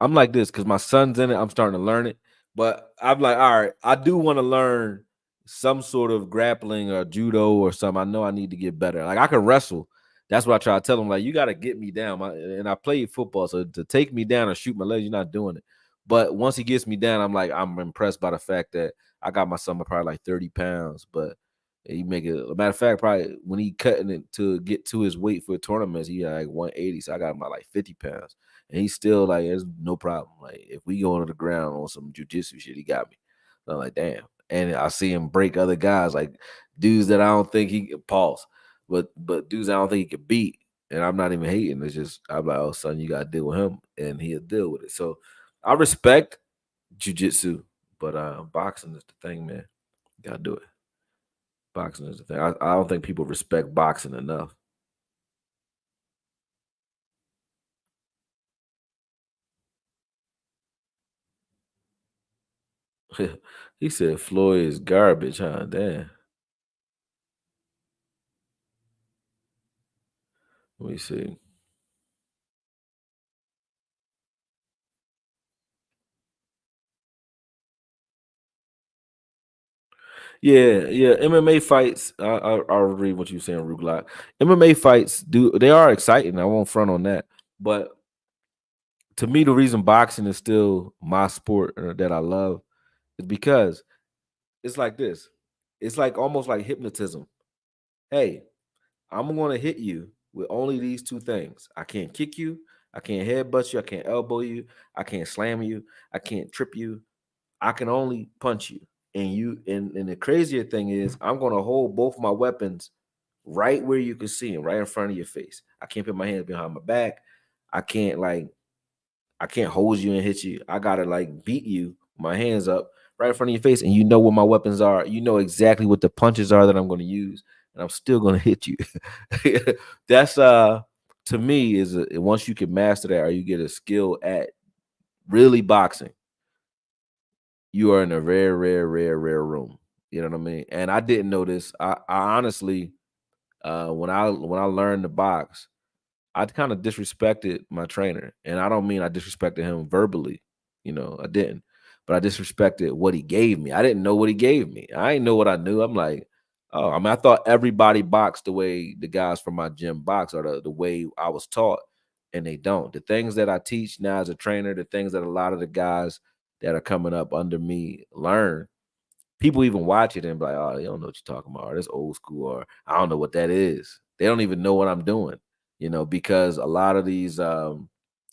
I'm like this because my son's in it. I'm starting to learn it, but I'm like, all right, I do want to learn some sort of grappling or judo or something. I know I need to get better. Like I can wrestle. That's what I try to tell him. Like you got to get me down. And I played football, so to take me down or shoot my legs, you're not doing it. But once he gets me down, I'm like, I'm impressed by the fact that I got my son probably like 30 pounds, but he make it. A matter of fact, probably when he cutting it to get to his weight for tournaments, he like 180. So I got him at like 50 pounds. And he's still like, there's no problem. Like, if we go on the ground on some jujitsu shit, he got me. So I'm like, damn. And I see him break other guys, like dudes that I don't think he could pause, but dudes I don't think he could beat. And I'm not even hating. It's just I'm like, oh son, you gotta deal with him, and he'll deal with it. So I respect jujitsu, but boxing is the thing, man. You gotta do it. Boxing is the thing. I don't think people respect boxing enough. He said Floyd is garbage, huh? Damn. Let me see. Yeah, yeah. MMA fights. I'll read what you're saying, Ruglock. MMA fights they are exciting. I won't front on that. But to me, the reason boxing is still my sport that I love is because it's like this. It's like almost like hypnotism. Hey, I'm gonna hit you with only these two things. I can't kick you, I can't headbutt you, I can't elbow you, I can't slam you, I can't trip you, I can only punch you. And the crazier thing is I'm gonna hold both my weapons right where you can see them, right in front of your face. I can't put my hands behind my back. I can't like I can't hold you and hit you. I gotta like beat you, my hands up right in front of your face, and you know what my weapons are. You know exactly what the punches are that I'm gonna use, and I'm still gonna hit you. That's to me once you can master that or you get a skill at really boxing, you are in a rare, rare, rare, rare room. You know what I mean? And I didn't know this. I honestly, when I learned to box, I kind of disrespected my trainer, and I don't mean I disrespected him verbally. I didn't, but I disrespected what he gave me. I didn't know what he gave me. I didn't know what I knew. I'm like, oh, I mean, I thought everybody boxed the way the guys from my gym box or the way I was taught, and they don't. The things that I teach now as a trainer, the things that a lot of the guys that are coming up under me learn, people even watch it and be like, "Oh, they don't know what you're talking about. Or that's old school, or I don't know what that is." They don't even know what I'm doing, because a lot of these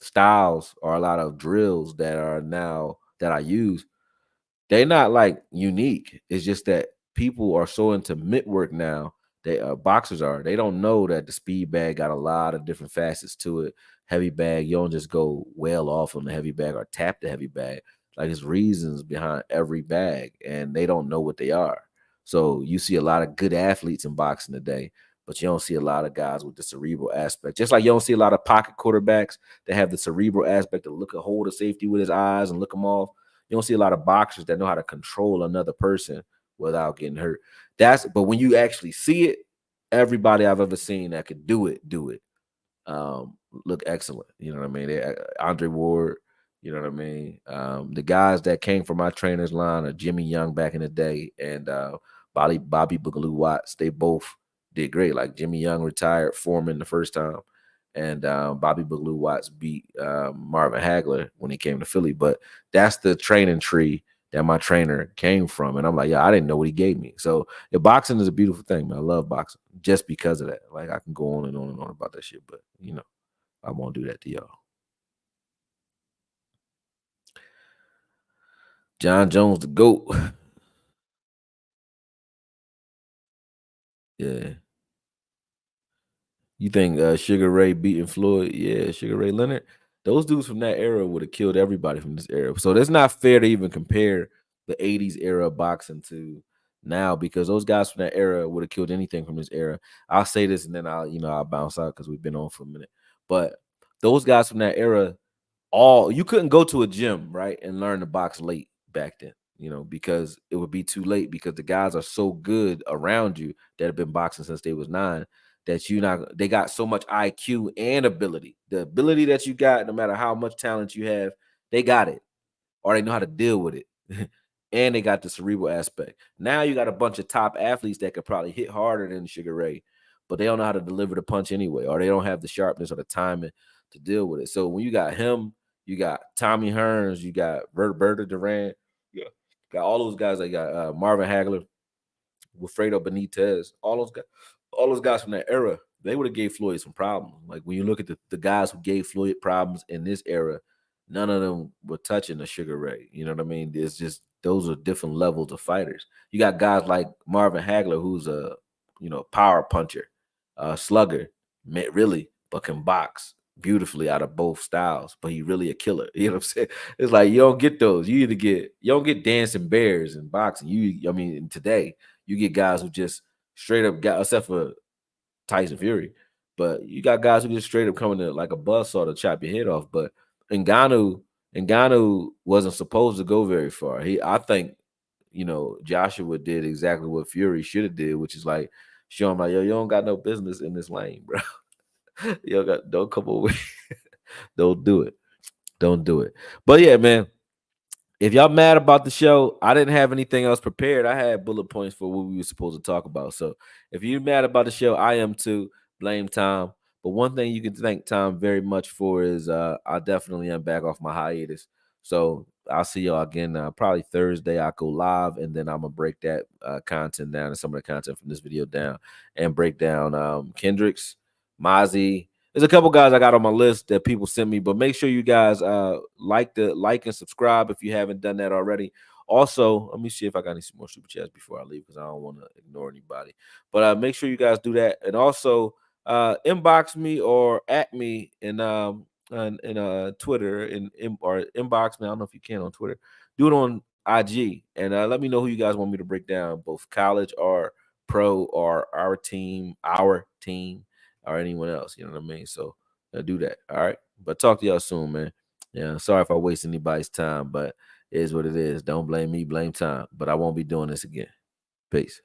styles or a lot of drills that are now that I use, they're not like unique. It's just that people are so into mitt work now. They boxers are. They don't know that the speed bag got a lot of different facets to it. Heavy bag, you don't just go well off on the heavy bag or tap the heavy bag. Like there's reasons behind every bag, and they don't know what they are. So you see a lot of good athletes in boxing today, but you don't see a lot of guys with the cerebral aspect. Just like you don't see a lot of pocket quarterbacks that have the cerebral aspect to look at hold of safety with his eyes and look them off. You don't see a lot of boxers that know how to control another person without getting hurt. But when you actually see it, everybody I've ever seen that could do it. Look excellent. You know what I mean? Andre Ward, you know what I mean? The guys that came from my trainer's line are Jimmy Young back in the day and Bobby Boogaloo Watts. They both did great. Like Jimmy Young retired Foreman the first time, and Bobby Boogaloo Watts beat Marvin Hagler when he came to Philly. But that's the training tree that my trainer came from. And I'm like, yeah, I didn't know what he gave me. So boxing is a beautiful thing, man. I love boxing just because of that. Like I can go on and on and on about that shit, but I won't do that to y'all. John Jones, the GOAT. Yeah. You think Sugar Ray beating Floyd? Yeah, Sugar Ray Leonard. Those dudes from that era would have killed everybody from this era. So that's not fair to even compare the 80s era of boxing to now, because those guys from that era would have killed anything from this era. I'll say this and then I'll bounce out because we've been on for a minute. But those guys from that era, you couldn't go to a gym, right, and learn to box late back then, because it would be too late, because the guys are so good around you that have been boxing since they was 9 that they got so much IQ and ability. The ability that you got, no matter how much talent you have, they got it, or they know how to deal with it. And they got the cerebral aspect. Now you got a bunch of top athletes that could probably hit harder than Sugar Ray, but they don't know how to deliver the punch anyway, or they don't have the sharpness or the timing to deal with it. So when you got him, you got Tommy Hearns, you got Roberto Duran, yeah, got all those guys. They got Marvin Hagler, Wilfredo Benitez, all those guys from that era. They would have gave Floyd some problems. Like when you look at the guys who gave Floyd problems in this era, none of them were touching the Sugar Ray. You know what I mean? It's just those are different levels of fighters. You got guys like Marvin Hagler, who's a power puncher, slugger, really, but can box beautifully out of both styles. But he really a killer. You know what I'm saying? It's like you don't get those. You don't get dancing bears in boxing. Today you get guys who just straight up got, except for Tyson Fury, but you got guys who just straight up coming to like a buzzsaw to chop your head off. But Ngannou wasn't supposed to go very far. I think, Joshua did exactly what Fury should have did, which is like show him like, yo, you don't got no business in this lane, bro. Don't come over. Don't do it. Don't do it. But yeah, man. If y'all mad about the show, I didn't have anything else prepared. I had bullet points for what we were supposed to talk about. So if you're mad about the show, I am too. Blame Tom. But one thing you can thank Tom very much for is I definitely am back off my hiatus. So I'll see y'all again probably Thursday. I'll go live, and then I'm going to break that content down and some of the content from this video down and break down Kendricks, Mazi. There's a couple guys I got on my list that people sent me, but make sure you guys like and subscribe if you haven't done that already. Also, let me see if I got any more super chats before I leave, because I don't want to ignore anybody. But make sure you guys do that, and also inbox me or at me in Twitter or inbox me. I don't know if you can on Twitter. Do it on IG, and let me know who you guys want me to break down, both college or pro or our team, or anyone else. You know what I mean? So do that. All right. But talk to y'all soon, man. Yeah. Sorry if I waste anybody's time, but it is what it is. Don't blame me, blame time. But I won't be doing this again. Peace.